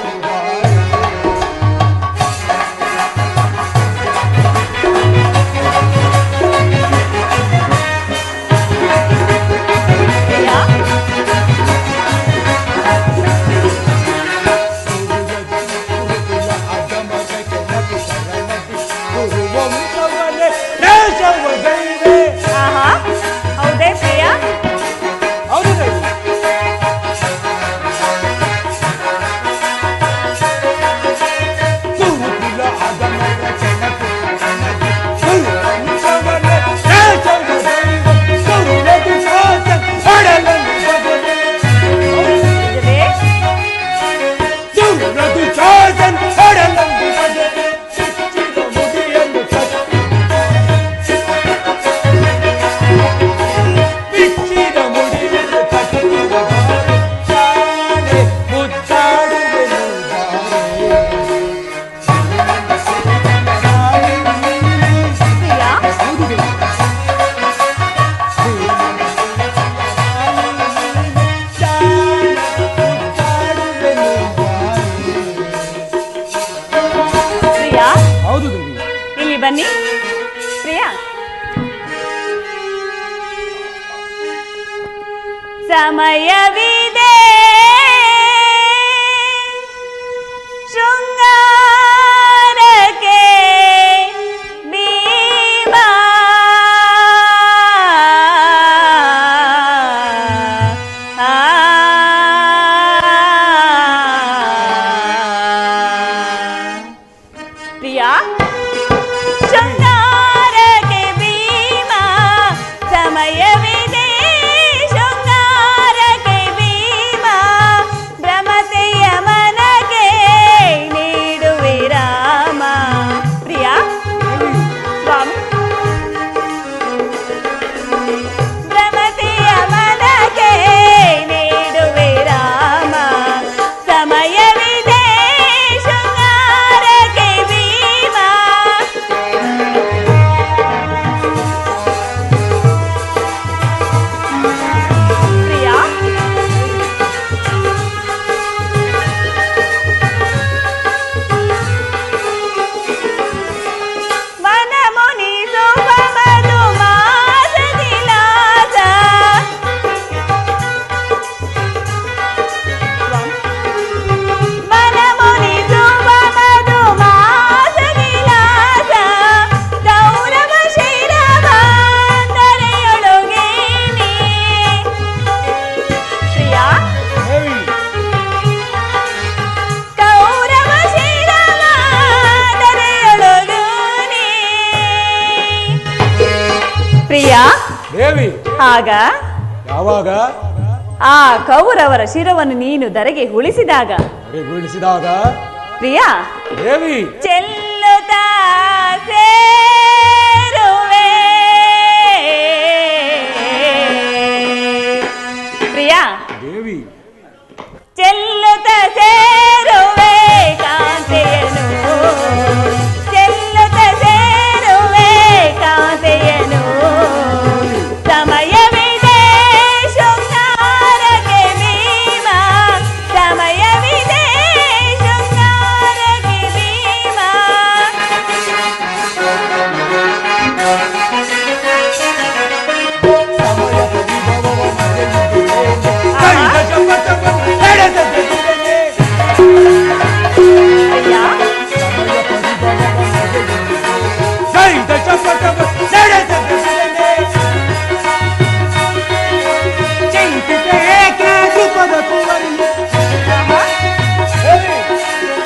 ಪ್ರಿಯ, ಆಹಾ. ಹೌದೇ ಪ್ರಿಯ? ಇದುವೇ? ಪ್ರಿಯ, ಪ್ರಿಯ, ಹೌದು ದೇವಿ. ಇಲ್ಲಿ ಬನ್ನಿ ಪ್ರಿಯ. ಸಮಯವಿದೆ ಶೃಂಗಾರಕ್ಕೆ ಭೀಮಾ. ಆ ಆಗ ಯಾವಾಗ? ಆ ಕೌರವರ ಶಿರವನ್ನು ನೀನು ಧರೆಗೆ ಉಳಿಸಿದಾಗ ಉಳಿಸಿದಾಗ ಪ್ರಿಯಾ ದೇವಿ ಚೆಲ್ಲುತ್ತಾ ಸೇರುವೆ. ಪ್ರಿಯಾ ದೇವಿ ಚೆಲ್ಲುತ್ತ ಸೇರುವೆ ಕಾಂತೆಯನು, ಚೆಲ್ಲುತ್ತ ಸೇರುವೆ ಕಾಂತೆಯನು. ಸಮಯವಿದೆ ಶೃಂಗಾರಕ್ಕೆ ಭೀಮ, ಸಮಯವಿದೆ ಶೃಂಗಾರಕ್ಕೆ ಭೀಮ.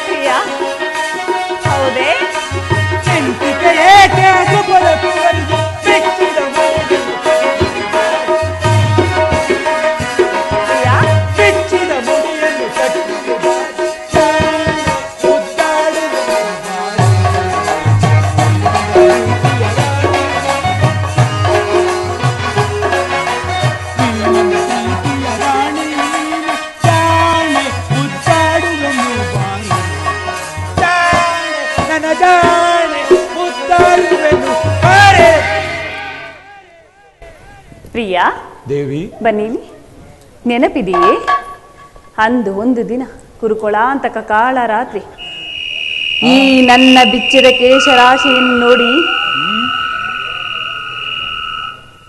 ಪ್ರಿಯಾ ಹೌದೇ? ಪ್ರಿಯಾ ಪ್ರಿಯಾ ದೇವಿ ಬನ್ನಿಲಿ. ನೆನಪಿದೆಯೇ ಅಂದು ಒಂದು ದಿನ ಕುರುಕೊಳಾಂತಕ ಕಾಳ ರಾತ್ರಿ ಈ ನನ್ನ ಬಿಚ್ಚಿದ ಕೇಶರಾಶಿಯನ್ನು ನೋಡಿ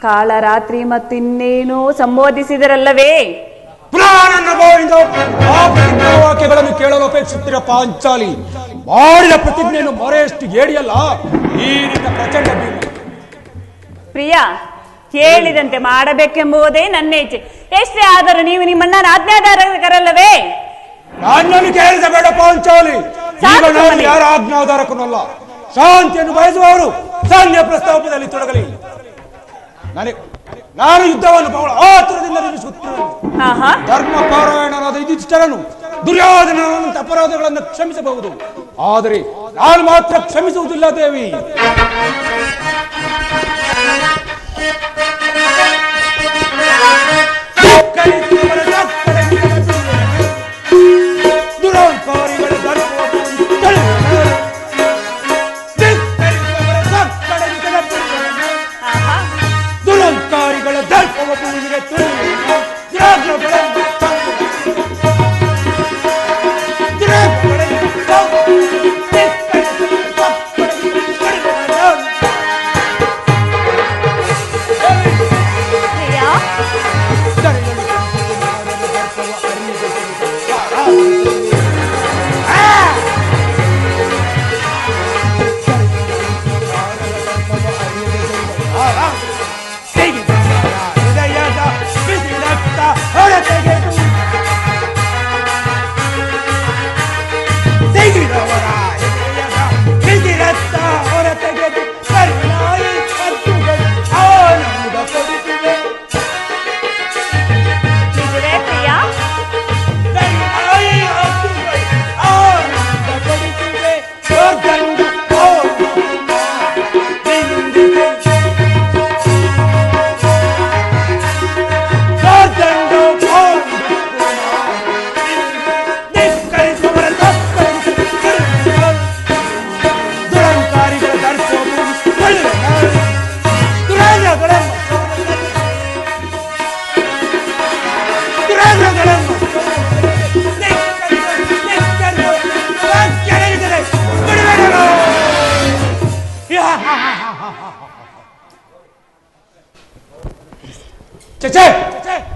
ಕಾಳರಾತ್ರಿ ಮತ್ತು ಇನ್ನೇನೋ ಸಂಬೋಧಿಸಿದರಲ್ಲವೇ? ಪುರಾಣ ವಾಕ್ಯಗಳನ್ನು ಕೇಳಲು ಅಪೇಕ್ಷಿಸುತ್ತಿರ ಪಾಂಚಾಲಿ ಮಾಡಿದ ಪ್ರತಿಜ್ಞೆಯನ್ನು ಮೊರೆಯಷ್ಟು ಏಡಿಯಲ್ಲ ಈ ನಿನ್ನ ಪ್ರಚಂಡ ಭೀಮ. ಪ್ರಿಯಾ ಹೇಳಿದಂತೆ ಮಾಡಬೇಕೆಂಬುದೇ ನನ್ನ ಇಚ್ಛೆ. ಎಷ್ಟೇ ಆದರೂ ನೀವು ನಿಮ್ಮಣ್ಣನ ಆಜ್ಞಾಧಾರಕರಲ್ಲವೇ? ನನ್ನನ್ನು ಕೇಳಿದ ಬೇಡ ಪಾಂಚಾಲಿ, ಈಗ ನಾನು ಯಾರ ಆಜ್ಞಾಧಾರಕನಲ್ಲ. ಶಾಂತಿಯನ್ನು ಬಯಸುವವರು ಸೈನ್ಯ ಪ್ರಸ್ತಾಪದಲ್ಲಿ ತೊಡಗಲಿ. ನಾನು ಯುದ್ಧವನ್ನು ಬಹಳ ಆತುರದಿಂದ ನಿಲ್ಲಿಸುತ್ತೇನೆ. ಧರ್ಮ ಪಾರಾಯಣನಾದ ಯುಧಿಷ್ಠಿರನು ದುರ್ಯೋಧನನಂತ ಅಪರಾಧಗಳನ್ನು ಕ್ಷಮಿಸಬಹುದು, ಆದರೆ ನಾನು ಮಾತ್ರ ಕ್ಷಮಿಸುವುದಿಲ್ಲ ದೇವಿ. ದುರಹಂಕಾರಿಗಳ ದುರಂಕಾರಿಗಳ ದರ್ಪವ ಭೂಮಿಗೆ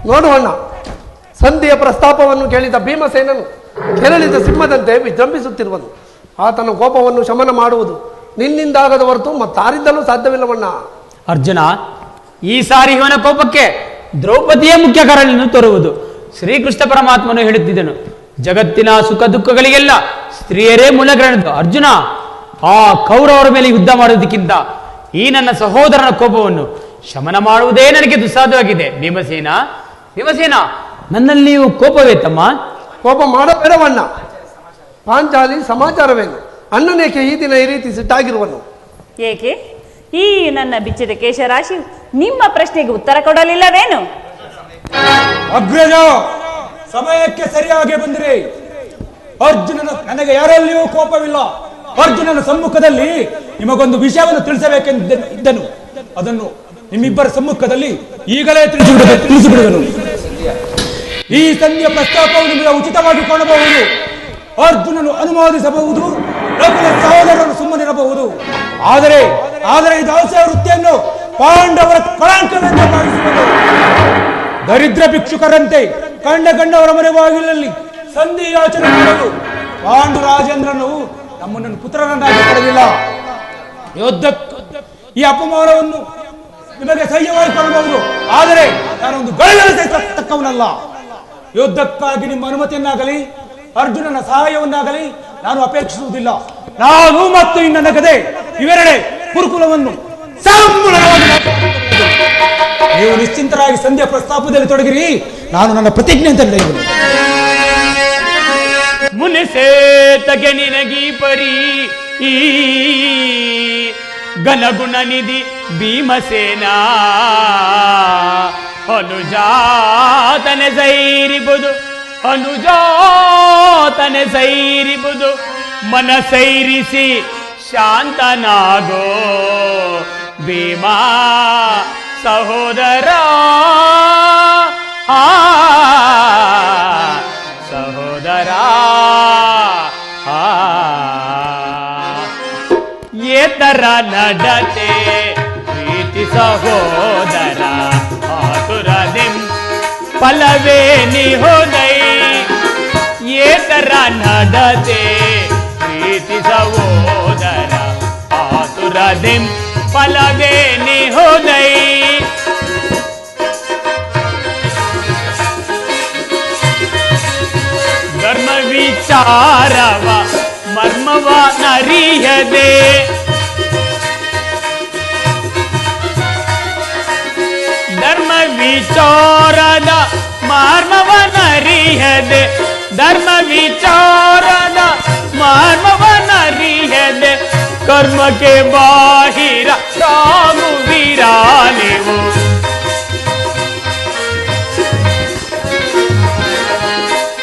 ನೋಡುವಣ್ಣ, ಸಂಧಿಯ ಪ್ರಸ್ತಾಪವನ್ನು ಕೇಳಿದ ಭೀಮಸೇನನು ಕೆರಳಿದ ಸಿಂಹದಂತೆ ವಿಜೃಂಭಿಸುತ್ತಿರುವನು. ಆತನ ಕೋಪವನ್ನು ಶಮನ ಮಾಡುವುದು ನಿನ್ನಿಂದಾಗದ ಹೊರತು ಮತ್ತಾರಿಂದಲೂ ಸಾಧ್ಯವಿಲ್ಲವಣ್ಣ. ಅರ್ಜುನ, ಈ ಸಾರಿ ಇವನ ಕೋಪಕ್ಕೆ ದ್ರೌಪದಿಯೇ ಮುಖ್ಯ ಕಾರಣವನ್ನು ತೋರುವುದು. ಶ್ರೀಕೃಷ್ಣ ಪರಮಾತ್ಮನು ಹೇಳುತ್ತಿದ್ದನು, ಜಗತ್ತಿನ ಸುಖ ದುಃಖಗಳಿಗೆಲ್ಲ ಸ್ತ್ರೀಯರೇ ಮೂಲಗ್ರಹಣದ್ದು. ಅರ್ಜುನ, ಆ ಕೌರವರ ಮೇಲೆ ಯುದ್ಧ ಮಾಡುವುದಕ್ಕಿಂತ ಈ ನನ್ನ ಸಹೋದರನ ಕೋಪವನ್ನು ಶಮನ ಮಾಡುವುದೇ ನನಗೆ ದುಸ್ಸಾಧ್ಯವಾಗಿದೆ. ಭೀಮಸೇನ, ಭೀಮಸೇನ, ನನ್ನಲ್ಲಿ ನೀವು ಕೋಪವೇ ತಮ್ಮ? ಕೋಪ ಮಾಡಬೇಡವಣ್ಣ. ಪಾಂಚಾಲಿ ಸಮಾಚಾರವೇನು? ಅಣ್ಣನೇಕೆ ಈ ದಿನ ಈ ರೀತಿ ಸಿಟ್ಟಾಗಿರುವನು? ಏಕೆ ಈ ನನ್ನ ಬಿಚ್ಚಿದ ಕೇಶರಾಶಿ ನಿಮ್ಮ ಪ್ರಶ್ನೆಗೆ ಉತ್ತರ ಕೊಡಲಿಲ್ಲವೇನು? ಅಗ್ರಜ, ಸಮಯಕ್ಕೆ ಸರಿಯಾಗಿ ಬಂದಿರಿ. ಅರ್ಜುನನ ನನಗೆ ಯಾರಲ್ಲಿಯೂ ಕೋಪವಿಲ್ಲ. ಅರ್ಜುನನ ಸಮ್ಮುಖದಲ್ಲಿ ನಿಮಗೊಂದು ವಿಷಯವನ್ನು ತಿಳಿಸಬೇಕೆಂದಿದ್ದನು. ಅದನ್ನು ನಿಮ್ಮಿಬ್ಬರ ಸಮ್ಮುಖದಲ್ಲಿ ಈಗಲೇ ತಿಳಿಸಿಬಿಡುವನು. ಈ ಸಂಧಿಯ ಪ್ರಸ್ತಾಪವು ನಿಮಗೆ ಉಚಿತವಾಗಿ ಕಾಣಬಹುದು. ಅರ್ಜುನನು ಅನುಮೋದಿಸಬಹುದು, ನಕುಲ ಸಹೋದರರು ಸುಮ್ಮನಿರಬಹುದು. ಆದರೆ ಈ ದಾಸ್ಯ ವೃತ್ತಿಯನ್ನು ಪಾಂಡವರ ಕಳಂಕವೆಂದು ಭಾವಿಸುವುದು. ದರಿದ್ರ ಭಿಕ್ಷುಕರಂತೆ ಕಂಡವರ ಮನೆ ಬಾಗಿಲಲ್ಲಿ ಸಂಧಿ ಯಾಚನೆ ಮಾಡಲು ಪಾಂಡುರಾಜೇಂದ್ರನು ನಮ್ಮನ್ನು ಪುತ್ರರನ್ನಾಗಿ ಪಡೆದಿಲ್ಲ. ಈ ಅಪಮಾನವನ್ನು ನಿಮಗೆ ಸಹ್ಯವಾಗಿ ಕಾಣಬಹುದು. ಆದರೆ ನಾನೊಂದು ತಕ್ಕವನಲ್ಲ. ಯುದ್ಧಕ್ಕಾಗಿ ನಿಮ್ಮ ಅನುಮತಿಯನ್ನಾಗಲಿ ಅರ್ಜುನನ ಸಹಾಯವನ್ನಾಗಲಿ ನಾನು ಅಪೇಕ್ಷಿಸುವುದಿಲ್ಲ. ನಾನು ಮತ್ತು ನನ್ನ ಗದೆ ಇವೆರಡೆ ಕುರುಕುಲವನ್ನು ನೀವು ನಿಶ್ಚಿಂತರಾಗಿ ಸಂಧ್ಯಾ ಪ್ರಸ್ತಾಪದಲ್ಲಿ ತೊಡಗಿರಿ. ನಾನು ನನ್ನ ಪ್ರತಿಜ್ಞೆ ಅಂತ ನಡೆಯುವುದು. ಮುನಿಸೇತಗೆ ನಿನಗೀ ಪರಿ ಈ ಗಣಗುಣ ನಿಧಿ ಭೀಮಸೇನ ಅನುಜಾತನೆ ಸೈರಿಬುದು, ಅನುಜಾತನೆ ಸೈರಿಬುದು. ಮನಸೈರಿಸಿ ಶಾಂತನಾಗೋ ಭೀಮಾ ಸಹೋದರ, ಸಹೋದರ. ಏತರ ನಡತೆ ಪ್ರೀತಿ ಸಹೋದರ, ಆತುರದಿಂ ಫಲವೇ ನಿಹೋದೈ. ಏತರ ನಡತೆ ಪ್ರೀತಿ ಸಹೋದರ, ಆತುರದಿಂ ಫಲವೇ ನಿಹೋದೈ. ಧರ್ಮ ವಿಚಾರವ ಮರ್ಮವ ನರಿಯದೆ, ಧರ್ಮ ವಿಚಾರದ ಮರ್ಮವ ನರಿಯದೆ, ಧರ್ಮ ವಿಚಾರದ ಮರ್ಮವ ನರಿಯದೆ. ಕರ್ಮಕ್ಕೆ ಬಾಹಿರ ಸಾಗುವಿರ ನೀವು,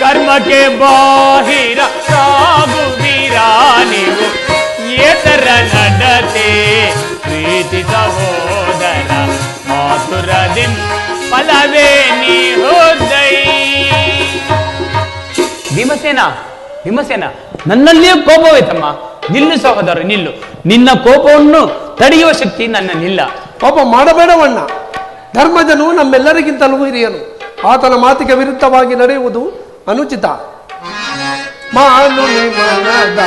ಕರ್ಮಕ್ಕೆ ಬಾಹಿರ ಸಾಗುವಿರ ನೀವು. ಏತರ ನಡತೆ ಪ್ರೀತಿ ಸಹೋದರ, ಆತುರದಿಂ ಫಲವೇ ನಿಹೋದೈ. ಭೀಮಸೇನ, ಭೀಮಸೇನ, ನನ್ನಲ್ಲಿಯೂ ಕೋಪವೇ ತಮ್ಮ. ನಿಲ್ಲು ಸಹೋದರ, ನಿಲ್ಲು. ನಿನ್ನ ಕೋಪವನ್ನು ತಡೆಯುವ ಶಕ್ತಿ ನನ್ನಲ್ಲಿಲ್ಲ. ಕೋಪ ಮಾಡಬೇಡವಣ್ಣ. ಧರ್ಮಜನು ನಮ್ಮೆಲ್ಲರಿಗಿಂತಲೂ ಹಿರಿಯನು. ಆತನ ಮಾತಿಗೆ ವಿರುದ್ಧವಾಗಿ ನಡೆಯುವುದು ಅನುಚಿತ. ಮಾನುನಿ ಮನದ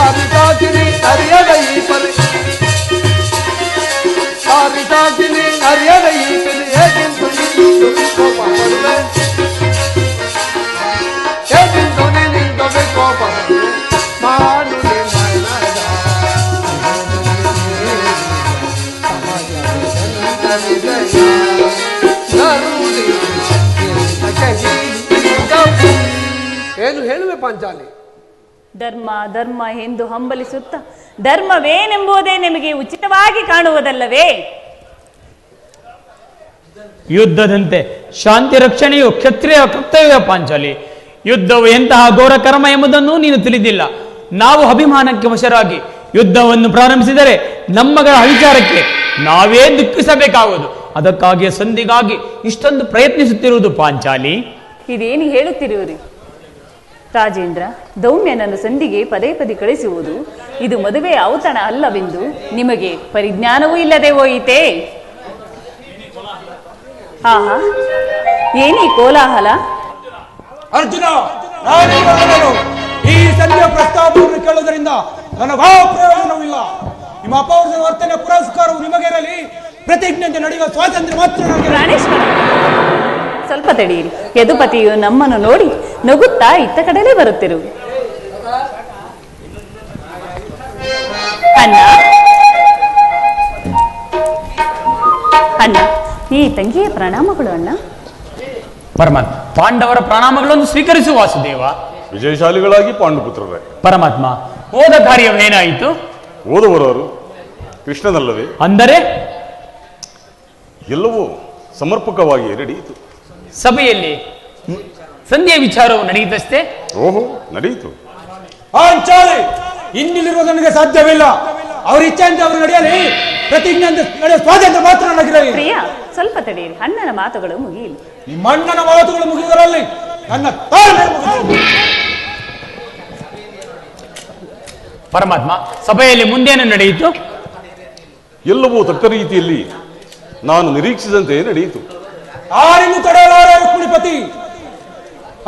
Hari Dagini, Hari Dagini, Hari Dagini, ಏನು ಹೇಳುವೆ ಪಾಂಚಾಲಿ? ಧರ್ಮ ಧರ್ಮ ಎಂದು ಹಂಬಲಿಸುತ್ತ ಧರ್ಮವೇನೆಂಬುದೇ ನಿಮಗೆ ಉಚಿತವಾಗಿ ಕಾಣುವುದಲ್ಲವೇ? ಯುದ್ಧದಂತೆ ಶಾಂತಿ ರಕ್ಷಣೆಯು ಕ್ಷತ್ರಿಯ ಕರ್ತವ್ಯ ಪಾಂಚಾಲಿ. ಯುದ್ಧವು ಎಂತಹ ಘೋರ ಕರ್ಮ ಎಂಬುದನ್ನು ನೀನು ತಿಳಿದಿಲ್ಲ. ನಾವು ಅಭಿಮಾನಕ್ಕೆ ವಶರಾಗಿ ಯುದ್ಧವನ್ನು ಪ್ರಾರಂಭಿಸಿದರೆ ನಮ್ಮಗಳ ವಿಚಾರಕ್ಕೆ ನಾವೇ ದುಃಖಿಸಬೇಕಾಗುವುದು. ಅದಕ್ಕಾಗಿ ಸಂಧಿಗಾಗಿ ಇಷ್ಟೊಂದು ಪ್ರಯತ್ನಿಸುತ್ತಿರುವುದು ಪಾಂಚಾಲಿ. ಇದೇನು ಹೇಳುತ್ತಿರುವಿರಿ ರಾಜೇಂದ್ರ? ದೌಮ್ಯನನ್ನು ಸಂಧಿಗೆ ಪದೇ ಪದೇ ಕಳಿಸುವುದು ಇದು ಮದುವೆಯ ಔತಣ ಅಲ್ಲವೆಂದು ನಿಮಗೆ ಪರಿಜ್ಞಾನವೂ ಇಲ್ಲದೆ ಹೋಯಿತೇ? ಆಹಾ, ಏನೀ ಕೋಲಾಹಲ? ಅರ್ಜುನ, ನಾನೇನು ಈ ಸಂಧಿಯ ಪ್ರಸ್ತಾಪವನ್ನು ಕೇಳುವುದರಿಂದ ನನಗಾ ಪ್ರಯೋಜನವಿಲ್ಲ. ನಿಮ್ಮ ಅಪೌರುಷದ ವರ್ತನೆ ಪುರಸ್ಕಾರವು ನಿಮಗಿರಲಿ. ಪ್ರತಿಜ್ಞೆಗೆ ನಡೆಯುವ ಸ್ವಾತಂತ್ರ್ಯ ಮಾತ್ರ ನನಗೆ. ಪ್ರಾಣೇಶ್ವರ, ಸ್ವಲ್ಪ ತಡೆಯಿರಿ. ಯದುಪತಿಯು ನಮ್ಮನ್ನು ನೋಡಿ ನಗುತ್ತಾ ಇತ್ತ ಕಡೆಲೇ ಬರುತ್ತಿರು. ಅಣ್ಣ ಅಣ್ಣ, ಈ ತಂಗಿಯ ಪ್ರಣಾಮಗಳು ಅಣ್ಣ. ಪರಮಾತ್ಮ, ಪಾಂಡವರ ಪ್ರಣಾಮಗಳನ್ನು ಸ್ವೀಕರಿಸುವ ವಾಸುದೇವ. ವಿಜಯಶಾಲಿಗಳಾಗಿ ಪಾಂಡುಪುತ್ರರೇ. ಪರಮಾತ್ಮ, ಹೋದ ಕಾರ್ಯವೇನಾಯಿತು? ಓದುವವರು ಕೃಷ್ಣನಲ್ಲವೇ? ಅಂದರೆ ಎಲ್ಲವೂ ಸಮರ್ಪಕವಾಗಿ ನಡೆಯಿತು. ಸಭೆಯಲ್ಲಿ ಸಂಧಿಯ ವಿಚಾರವು ನಡೆಯಿತಷ್ಟೇ. ಓಹೋ, ನಡೆಯಿತು. ಪಾಂಚಾಲಿ, ಇನ್ನಿಲ್ಲಿರುವ ನನಗೆ ಸಾಧ್ಯವಿಲ್ಲ. ಅವ್ರ ಇಚ್ಛೆಯಂತೆ ಅವರು ನಡೆಯಲಿ. ಪ್ರತಿಜ್ಞೆಯಂತೆ ನಡೆಯುವ ಸ್ವಾತಂತ್ರ್ಯ ಮಾತ್ರ ನನಗಿರಲಿ. ಪ್ರಿಯ, ಸ್ವಲ್ಪ ತಡೆಯಿರಿ. ಅಣ್ಣನ ಮಾತುಗಳು ಮುಗಿಯಲಿ. ನಿಮ್ಮ ಅಣ್ಣನ ಮಾತುಗಳು ಮುಗಿದರಲ್ಲಿ ನನ್ನ ತಾಳ್ಮೆ ಮುಗಿದು. ಪರಮಾತ್ಮ, ಸಭೆಯಲ್ಲಿ ಮುಂದೇನು ನಡೆಯಿತು? ಎಲ್ಲವೂ ತಕ್ಕ ರೀತಿಯಲ್ಲಿ ನಾನು ನಿರೀಕ್ಷಿಸಿದಂತೆ ನಡೆಯಿತು. ಆರಿನ್ನು ತಡೆಯಲಾರ ರುಕ್ಮಿಣಿಪತಿ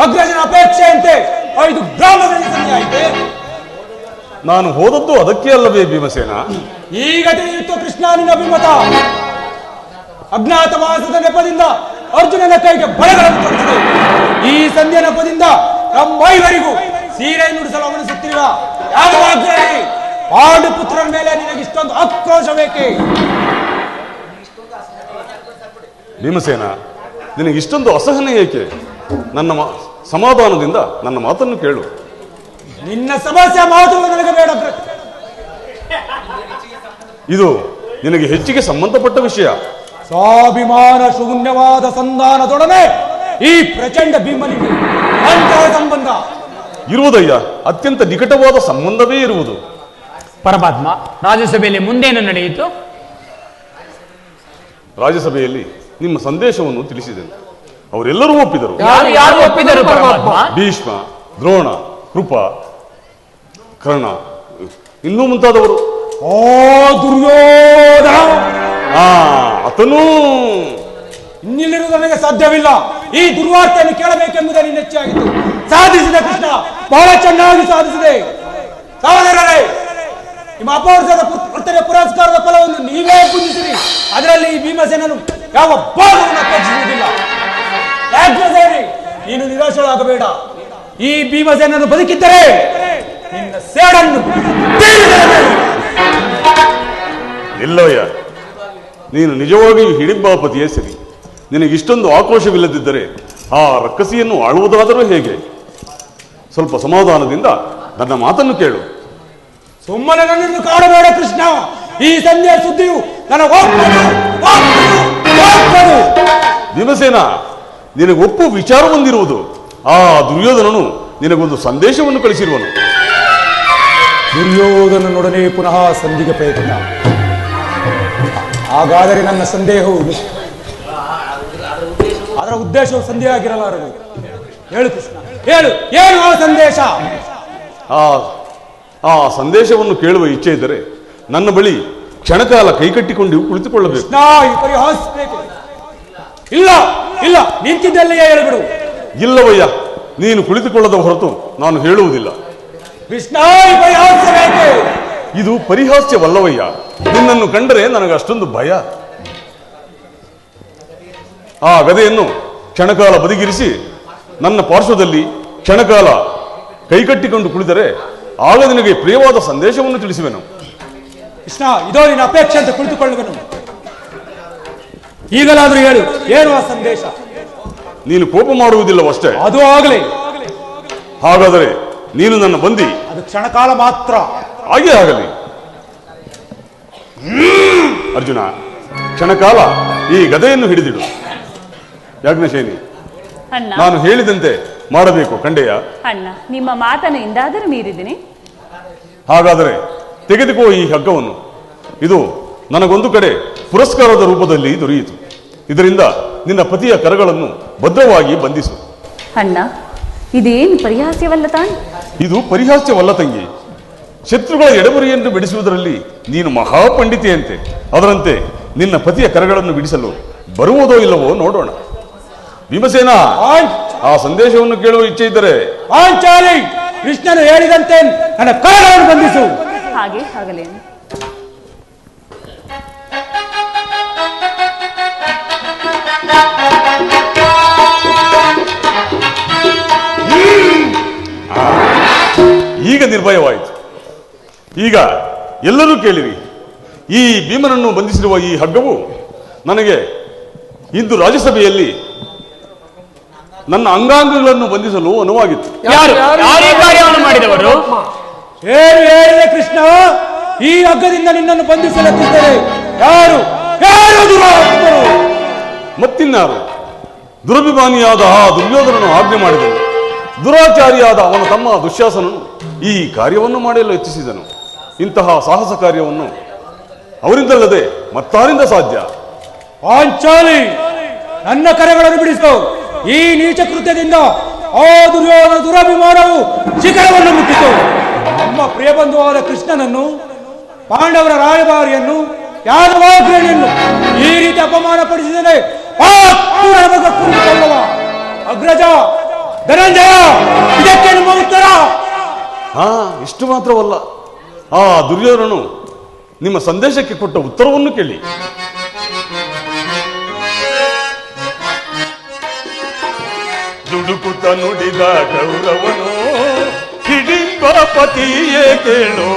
ಅಗ್ರಜನ ಅಪೇಕ್ಷೆಯಂತೆ 5 ಗ್ರಾಮಗಳಲ್ಲಿ ಸಂಧಿ ಆಯಿತೆ. ನಾನು ಹೋದದ್ದು ಅದಕ್ಕೆ ಅಲ್ಲವೇ ಭೀಮಸೇನ? ಈಗ ತಿಳಿಯಿತು ಕೃಷ್ಣ ನಿನ್ನ ಅಭಿಮತ. ಅಜ್ಞಾತವಾಸದ ನೆಪದಿಂದ ಅರ್ಜುನನ ಕೈಗೆ ಬಳೆಗಳನ್ನು ತೊಡಿಸಿದೆ. ಈ ಸಂಧಿಯ ನೆಪದಿಂದ ನಮ್ಮೈವರಿಗೂ ಸೀರೆ ನುಡಿಸಲು ಅವನಿಸುತ್ತಿರುವ ಯಾದವಾಗ್ರಹಿ ಪಾಂಡುಪುತ್ರನ ಮೇಲೆ ನಿನಗೆ ಇಷ್ಟೊಂದು ಆಕ್ರೋಶ ಬೇಕೆ? ಭೀಮಸೇನ, ನಿನಗೆ ಇಷ್ಟೊಂದು ಅಸಹನೆ ಏಕೆ? ನನ್ನ ಸಮಾಧಾನದಿಂದ ನನ್ನ ಮಾತನ್ನು ಕೇಳು. ನಿನ್ನ ಸಮಸ್ಯೆ ಮಾತುಗಳು ನನಗೆ ಬೇಡ. ಇದು ನಿನಗೆ ಹೆಚ್ಚಿಗೆ ಸಂಬಂಧಪಟ್ಟ ವಿಷಯ. ಸ್ವಾಭಿಮಾನ ಶೂನ್ಯವಾದ ಸಂಧಾನದೊಡನೆ ಈ ಪ್ರಚಂಡ ಭೀಮನಿಗೆ ಅಂತಹ ಸಂಬಂಧ ಇರುವುದಯ್ಯ. ಅತ್ಯಂತ ನಿಕಟವಾದ ಸಂಬಂಧವೇ ಇರುವುದು. ಪರಮಾತ್ಮ, ರಾಜ್ಯಸಭೆಯಲ್ಲಿ ಮುಂದೇನು ನಡೆಯಿತು? ರಾಜ್ಯಸಭೆಯಲ್ಲಿ ನಿಮ್ಮ ಸಂದೇಶವನ್ನು ತಿಳಿಸಿದೆನು. ಅವರೆಲ್ಲರೂ ಒಪ್ಪಿದರು. ಯಾರು ಒಪ್ಪಿದರು ಪರಮಾತ್ಮ? ಭೀಷ್ಮ, ದ್ರೋಣ, ಕೃಪ, ಕರ್ಣ, ಇನ್ನೂ ಮುಂತಾದವರು. ಓ ದುರ್ಯೋಧನ, ಆತನೂ ಇನ್ನಿಲ್ಲಿರುವುದು ನನಗೆ ಸಾಧ್ಯವಿಲ್ಲ. ಈ ದುರ್ವಾರ್ತೆಯನ್ನು ಕೇಳಬೇಕೆಂಬುದೇ ನಿನ್ನ ಹೆಚ್ಚಾಗಿತ್ತು. ಸಾಧಿಸಿದೆ ಕೃಷ್ಣ, ಬಹಳ ಚೆನ್ನಾಗಿ ಸಾಧಿಸಿದೆ. ಸಹೋದರರೇ, ನಿಮ್ಮ ಅಪೌರುಷದ ವರ್ತನೆ ಪುರಸ್ಕಾರದ ಫಲವನ್ನು ನೀವೇ ಪೂಜಿಸಿರಿ. ಅದರಲ್ಲಿ ಈ ಭೀಮಸೇನನು ಯಾವ ಭಾಗವನ್ನು ಅಪೇಕ್ಷಿಸುವುದಿಲ್ಲ. ಯಾಜ್ಞಸೇನಿ, ನೀನು ನಿರಾಶರಾಗಬೇಡ. ಈ ಭೀಮಸೇನನು ಬದುಕಿದ್ದರೆ ನಿನ್ನ ಸೇಡನ್ನು ಇಲ್ಲವಯ್ಯ, ನೀನು ನಿಜವಾಗಿಯೂ ಹಿಡಿಂಬಾಪತಿಯೇ ಸರಿ. ನಿನಗಿಷ್ಟೊಂದು ಆಕ್ರೋಶವಿಲ್ಲದಿದ್ದರೆ ಆ ರಕ್ಕಸಿಯನ್ನು ಆಳುವುದಾದರೂ ಹೇಗೆ? ಸ್ವಲ್ಪ ಸಮಾಧಾನದಿಂದ ನನ್ನ ಮಾತನ್ನು ಕೇಳು. ಸುಮ್ಮನೆ ನನ್ನನ್ನು ಕಾಡಬೇಡ ಕೃಷ್ಣ. ಈ ಸಂಧ್ಯಾ ಸುದ್ದಿಯು ನನ್ನ ಭೀಮಸೇನ, ನಿನಗೆ ಒಪ್ಪು ವಿಚಾರ ಹೊಂದಿರುವುದು. ಆ ದುರ್ಯೋಧನನು ನಿನಗೊಂದು ಸಂದೇಶವನ್ನು ಕಳಿಸಿರುವನು. ದುರ್ಯೋಧನನೊಡನೆ ಪುನಃ ಸಂಧಿಗೆ ಪ್ರಯತ್ನ. ಹಾಗಾದರೆ ನನ್ನ ಸಂದೇಹವು ಅದರ ಉದ್ದೇಶವು ಸಂದೇಹ ಆಗಿರಲಾರದು. ಹೇಳು ಕೃಷ್ಣ, ಹೇಳು, ಏನು ಆ ಸಂದೇಶ? ಆ ಸಂದೇಶವನ್ನು ಕೇಳುವ ಇಚ್ಛೆ ಇದ್ದರೆ ನನ್ನ ಬಳಿ ಕ್ಷಣಕಾಲ ಕೈಕಟ್ಟಿಕೊಂಡು ಕುಳಿತುಕೊಳ್ಳಬೇಕು. ಇಲ್ಲ ಇಲ್ಲ, ನಿಂತಿದ್ದಲ್ಲಿಯೇ ಹೇಳಿಬಿಡು. ಇಲ್ಲವಯ್ಯ, ನೀನು ಕುಳಿತುಕೊಳ್ಳದ ಹೊರತು ನಾನು ಹೇಳುವುದಿಲ್ಲ. ಕೃಷ್ಣ, ಇದು ಪರಿಹಾಸ್ಯವಲ್ಲವಯ್ಯ. ನಿನ್ನನ್ನು ಕಂಡರೆ ನನಗೆ ಅಷ್ಟೊಂದು ಭಯ. ಆ ಗದೆಯನ್ನು ಕ್ಷಣಕಾಲ ಬದಿಗಿರಿಸಿ ನನ್ನ ಪಾರ್ಶ್ವದಲ್ಲಿ ಕ್ಷಣಕಾಲ ಕೈಕಟ್ಟಿಕೊಂಡು ಕುಳಿತರೆ ಆಗ ನಿನಗೆ ಪ್ರಿಯವಾದ ಸಂದೇಶವನ್ನು ತಿಳಿಸುವೆನು. ಕೃಷ್ಣ, ಇದೋ ನಿನ್ನ ಅಪೇಕ್ಷೆ ಅಂತ ಕುಳಿತುಕೊಳ್ಳುವೆನು. ಈಗಲಾದ್ರೂ ಹೇಳು, ಏನು ಆ ಸಂದೇಶ? ನೀನು ಕೋಪ ಮಾಡುವುದಿಲ್ಲವಷ್ಟೇ. ಅದು ಆಗಲಿ. ಹಾಗಾದರೆ ನೀನು ನನ್ನ ಬಂದಿ. ಅದು ಕ್ಷಣಕಾಲ ಮಾತ್ರ. ಹಾಗೆ ಆಗಲಿ. ಅರ್ಜುನ, ಕ್ಷಣಕಾಲ ಈ ಗದೆಯನ್ನು ಹಿಡಿದಿಡು. ಯಾಜ್ಞಸೇನಿ, ಅಣ್ಣ ನಾನು ಹೇಳಿದಂತೆ ಮಾಡಬೇಕು ಕಂಡೆಯ. ಅಣ್ಣ, ನಿಮ್ಮ ಮಾತನ್ನು ಎಂದಾದರೂ ಮೀರಿದ್ದೀನಿ? ಹಾಗಾದರೆ ತೆಗೆದುಕೋ ಈ ಹಗ್ಗವನ್ನು. ಇದು ನನಗೊಂದು ಕಡೆ ಪುರಸ್ಕಾರದ ರೂಪದಲ್ಲಿ ದೊರೆಯಿತು. ಇದರಿಂದ ನಿನ್ನ ಪತಿಯ ಕರಗಳನ್ನು ಭದ್ರವಾಗಿ ಬಂಧಿಸು. ಅಣ್ಣ, ಇದೇನು ಪರಿಹಾಸ್ಯವಲ್ಲ ತಾನೆ? ಇದು ಪರಿಹಾಸ್ಯವಲ್ಲ ತಂಗಿ. ಶತ್ರುಗಳ ಎಡಬರಿಯನ್ನು ಬಿಡಿಸುವುದರಲ್ಲಿ ನೀನು ಮಹಾಪಂಡಿತೆಯಂತೆ. ಅದರಂತೆ ನಿನ್ನ ಪತಿಯ ಕರಗಳನ್ನು ಬಿಡಿಸಲು ಬರುವುದೋ ಇಲ್ಲವೋ ನೋಡೋಣ. ಭೀಮಸೇನ, ಆ ಸಂದೇಶವನ್ನು ಕೇಳುವ ಇಚ್ಛೆ ಇದ್ದರೆ ಪಾಂಚಾಲಿ, ಕೃಷ್ಣನು ಹೇಳಿದಂತೆ ನನ್ನ ಕರಗಳನ್ನು ಬಂಧಿಸು. ಹಾಗೆ ಆಗಲೇ. ಈಗ ನಿರ್ಭಯವಾಯಿತು. ಈಗ ಎಲ್ಲರೂ ಕೇಳಿರಿ. ಈ ಭೀಮನನ್ನು ಬಂಧಿಸಿರುವ ಈ ಹಗ್ಗವು ನನಗೆ ಇಂದು ರಾಜ್ಯಸಭೆಯಲ್ಲಿ ನನ್ನ ಅಂಗಾಂಗಗಳನ್ನು ಬಂಧಿಸಲು ಅನುವಾಗಿತ್ತು. ಯಾರು ಯಾರು ಈ ಕಾರ್ಯವನ್ನು ಮಾಡಿದವರು? ಏನು ಹೇಳಿದೆ ಕೃಷ್ಣ? ಈ ಹಗ್ಗದಿಂದ ನಿನ್ನನ್ನು ಬಂಧಿಸಲತ್ತಿದ್ದರೆ ಯಾರು? ಯಾರು ದುರಾತ್ಮರು? ಮತ್ತಿನ್ಯಾರು? ದುರಭಿಮಾನಿಯಾದ ಆ ದುರ್ಯೋಧನನು ಆಜ್ಞೆ ಮಾಡಿದನು. ದುರಾಚಾರಿಯಾದ ಅವನ ತಮ್ಮ ದುಶ್ಯಾಸನನು ಈ ಕಾರ್ಯವನ್ನು ಮಾಡಲು ಯತ್ನಿಸಿದನು. ಇಂತಹ ಸಾಹಸ ಕಾರ್ಯವನ್ನು ಅವರಿಂದಲ್ಲದೆ ಮತ್ತಾರಿಂದ ಸಾಧ್ಯ? ಪಾಂಚಾಲಿ, ನನ್ನ ಕರೆಗಳನ್ನು ಬಿಡಿಸು. ಈ ನೀಚ ಕೃತ್ಯದಿಂದ ಆ ದುರ್ಯೋಧನ ದುರಭಿಮಾನವು ಶಿಖರವನ್ನು ಮುಟ್ಟಿತು. ನಮ್ಮ ಪ್ರಿಯಬಂಧುವಾದ ಕೃಷ್ಣನನ್ನು, ಪಾಂಡವರ ರಾಯಭಾರಿಯನ್ನು, ಯಾದವಾಗ್ರಣಿಯನ್ನು ಈ ರೀತಿ ಅಪಮಾನ ಪಡಿಸಿದರೆ ಅಗ್ರಜ ಧನಂಜಯ, ಇದಕ್ಕೆ ನಿಮ್ಮ ಉತ್ತರ? ಇಷ್ಟು ಮಾತ್ರವಲ್ಲ, ಆ ದುರ್ಯೋಧನನು ನಿಮ್ಮ ಸಂದೇಶಕ್ಕೆ ಕೊಟ್ಟ ಉತ್ತರವನ್ನು ಕೇಳಿ. ದುಡುಕುತ್ತ ನುಡಿದ ಗೌರವನು ಹಿಡಿಂಬ ಪತಿಯೇ ಕೇಳು.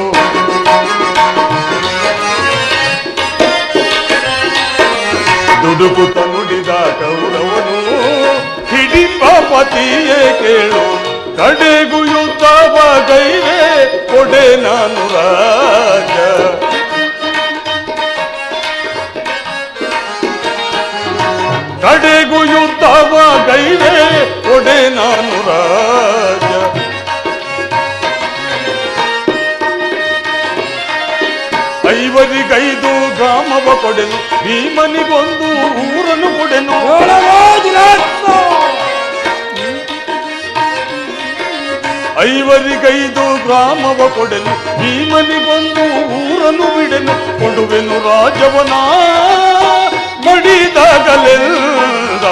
ದುಡುಕುತ್ತ ನುಡಿದ ಗೌರವನು ಹಿಡಿಂಬ ಪತಿಯೇ ಕೇಳು. ಕಡೆಗೂ ಯುದ್ಧವ ಗೈವೆ ಕೊಡೆ ನಾನು ರಾಜ. ಕಡೆಗೂ ಯುದ್ಧವ ಗೈವೆ ಕೊಡೆ ನಾನು ರಾಜ. ಐವರಿಗೈದು ಗ್ರಾಮವ ಕೊಡೆನು, ಭೀಮನಿಗೊಂದು ಊರನ್ನು ಕೊಡೆನು. ಐವರಿಗೈದು ಗ್ರಾಮವ ಕೊಡೆನು, ಭೀಮನಿಗೊಂದು ಊರನ್ನು ಬಿಡೆನು. ಕೊಡುವೆನು ರಾಜವನ ಮಡಿದಾಗಲೆಲ್ಲ.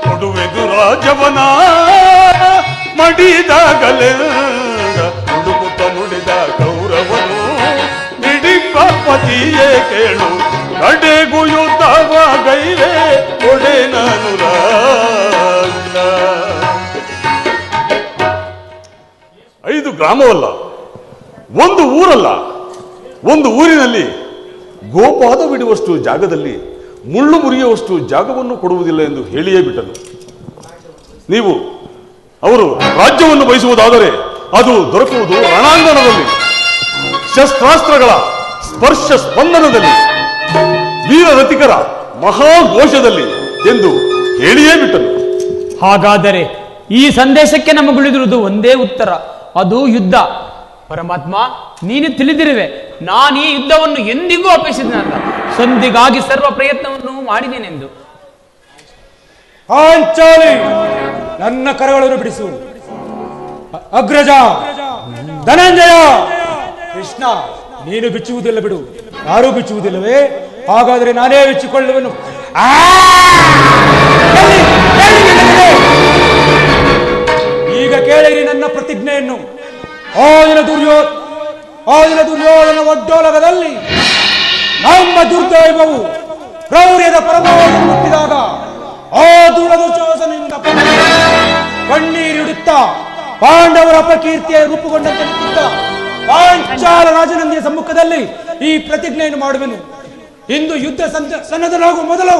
ಕೊಡುವೆನು ರಾಜವನ ಮಡಿದಾಗಲೆಲ್ಲ. ಹುಡುಕುತ್ತ ನುಡಿದ ಗೌರವನು ಹಿಡಿಂಬ ಪತಿಯೇ ಕೇಳು. ಕಡೆಗೂ ಯುದ್ಧವ ಗೈವೆ ಕೊಡೆ ನಾನು ರಾಜ. 5 ಗ್ರಾಮವಲ್ಲ, ಒಂದು ಊರಲ್ಲ, ಒಂದು ಊರಿನಲ್ಲಿ ಗೋಪಾದ ಬಿಡುವಷ್ಟು ಜಾಗದಲ್ಲಿ ಮುಳ್ಳು ಮುರಿಯುವಷ್ಟು ಜಾಗವನ್ನು ಕೊಡುವುದಿಲ್ಲ ಎಂದು ಹೇಳಿಯೇ ಬಿಟ್ಟನು. ನೀವು ಅವರು ರಾಜ್ಯವನ್ನು ಬಯಸುವುದಾದರೆ ಅದು ದೊರಕುವುದು ರಣಾಂಗಣದಲ್ಲಿ, ಶಸ್ತ್ರಾಸ್ತ್ರಗಳ ಸ್ಪರ್ಶ ಸ್ಪಂದನದಲ್ಲಿ, ವೀರರತಿಕರ ಮಹಾಘೋಷದಲ್ಲಿ ಎಂದು ಹೇಳಿಯೇ ಬಿಟ್ಟನು. ಹಾಗಾದರೆ ಈ ಸಂದೇಶಕ್ಕೆ ನಮಗುಳಿದಿರುವುದು ಒಂದೇ ಉತ್ತರ, ಅದು ಯುದ್ಧ. ಪರಮಾತ್ಮ, ನೀನು ತಿಳಿದಿರುವೆ, ನಾನು ಈ ಯುದ್ಧವನ್ನು ಎಂದಿಗೂ ಅಪೇಕ್ಷಿಸಿದನಲ್ಲ. ಸಂಧಿಗಾಗಿ ಸರ್ವ ಪ್ರಯತ್ನವನ್ನು ಮಾಡಿದ್ದೇನೆಂದು. ಪಾಂಚಾಲಿ, ನನ್ನ ಕರಗಳನ್ನು ಬಿಡಿಸು. ಅಗ್ರಜ ಧನಂಜಯ, ಕೃಷ್ಣ, ನೀನು ಬಿಚ್ಚುವುದಿಲ್ಲ ಬಿಡು. ಯಾರೂ ಬಿಚ್ಚುವುದಿಲ್ಲವೇ? ಹಾಗಾದರೆ ನಾನೇ ಬಿಚ್ಚಿಕೊಳ್ಳುವೆನು. ಈಗ ಕೇಳಿರಿ ನನ್ನ ಪ್ರತಿಜ್ಞೆಯನ್ನು. ಆ ದಿನ ದುರ್ಯೋಧನ ಒಡ್ಡೋಲಗದಲ್ಲಿ ನಮ್ಮ ದುರ್ದೈವವು ಕ್ರೌರ್ಯದ ಪರಮವನ್ನು ಮುಟ್ಟಿದಾಗ ಆ ದುರದುಶಾಸನದಿಂದ ಕಣ್ಣೀರಿಡುತ್ತಾ ಪಾಂಡವರ ಅಪಕೀರ್ತಿಯ ರೂಪುಗೊಂಡಂತೆ ನಿಂತಿದ್ದ ಪಾಂಚಾಲ ರಾಜನಂದಿಯ ಸಮ್ಮುಖದಲ್ಲಿ ಈ ಪ್ರತಿಜ್ಞೆಯನ್ನು ಮಾಡುವೆನು. ಇಂದು ಯುದ್ಧ ಸನ್ನದ್ಧನಾಗುವ ಮೊದಲು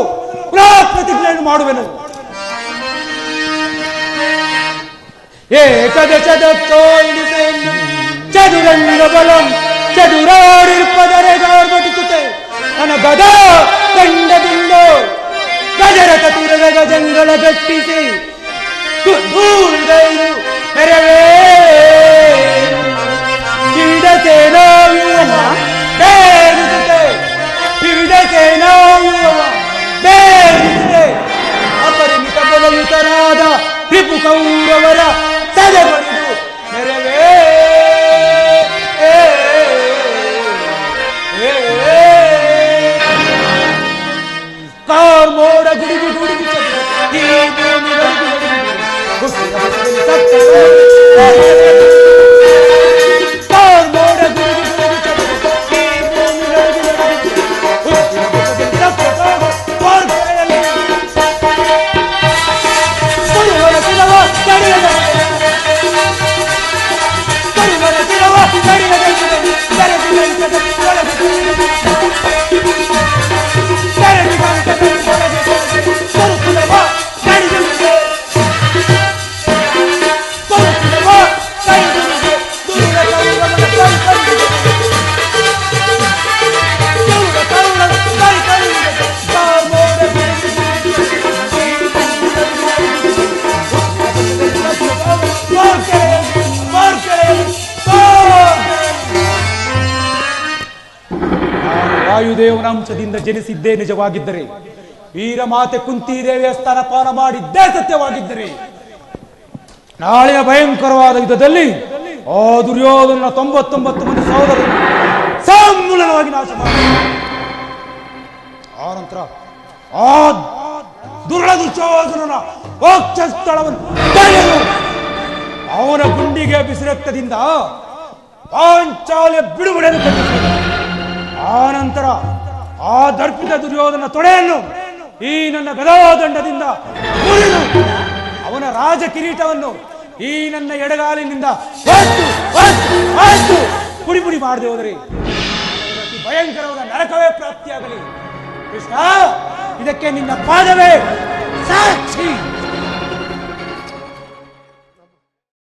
ಪ್ರತಿಜ್ಞೆಯನ್ನು ಮಾಡುವೆನು. ಚದುರಂಗ ಬಲಂ ಚದುರಾಡಿರ್ಪದರೆಗಾರ್ಭಟಿಸುತ್ತೆ ನನ್ನ ಗದಾ ದಂಡದಿಂದ ಗಜರಥ ತುರದ ಗಜಂಗಳ ಗಟ್ಟಿಸಿ ನೆರವೇ ವಿವಿಧ ಸೇನಾವ್ಯೂಹ ಬೇರಿಸುತ್ತೆ ವಿವಿಧ ಸೇನಾವ್ಯೂಹ ಬೇರಿಸುತ್ತೆ ಅಪರಿಮಿತ ಬಲಯುತರಾದ ರಿಪು ಕೌರವರ ತಲೆಬಡಿದು ನೆರವೇ ಕಾರ್ಮೋಡ ಗುಡುಗು ಗುಡುಗು ಈ ಭೂಮಿ ಕಾರ್ಮೋಡ ಗುಡುಗು ವಾಯುದೇವನ ಅಂಶದಿಂದ ಜನಿಸಿದ್ದೇ ನಿಜವಾಗಿದ್ದರೆ, ವೀರಮಾತೆ ಕುಂತಿದೇವಿಯ ಸ್ತನಪಾನ ಮಾಡಿದ್ದೇ ಸತ್ಯವಾಗಿದ್ದರೆ, ನಾಳೆಯ ಭಯಂಕರವಾದ ಯುದ್ಧದಲ್ಲಿ ಆ ದುರ್ಯೋಧನ 99 ಮಂದಿ ಸಹೋದರರು ಸಮೂಲವಾಗಿ ನಾಶ ಮಾಡಿ ಆ ನಂತರ ಆ ದುರ್ಯೋಧನನ ವಕ್ಷಸ್ಥಳವನ್ನು ತೆಗೆದು ಅವನ ಗುಂಡಿಗೆ ಬಿಸಿರಕ್ತದಿಂದ ಪಾಂಚಾಲ್ಯ ಬಿಡುಗಡೆಯನ್ನು ಕಟ್ಟಿಸಿದ. ಆ ನಂತರ ಆ ದರ್ಪಿತ ದುರ್ಯೋಧನ ತೊಡೆಯನ್ನು ಈ ನನ್ನ ಗದಾದಂಡದಿಂದ ಮುರಿದು ಅವನ ರಾಜ ಕಿರೀಟವನ್ನು ಈ ನನ್ನ ಎಡಗಾಲಿನಿಂದ ಪುಡಿ ಪುಡಿ ಮಾಡದೆ ಹೋದರೆ ಭಯಂಕರವಾದ ನರಕವೇ ಪ್ರಾಪ್ತಿಯಾಗಲಿ. ಕೃಷ್ಣ, ಇದಕ್ಕೆ ನಿನ್ನ ಪಾದವೇ ಸಾಕ್ಷಿ.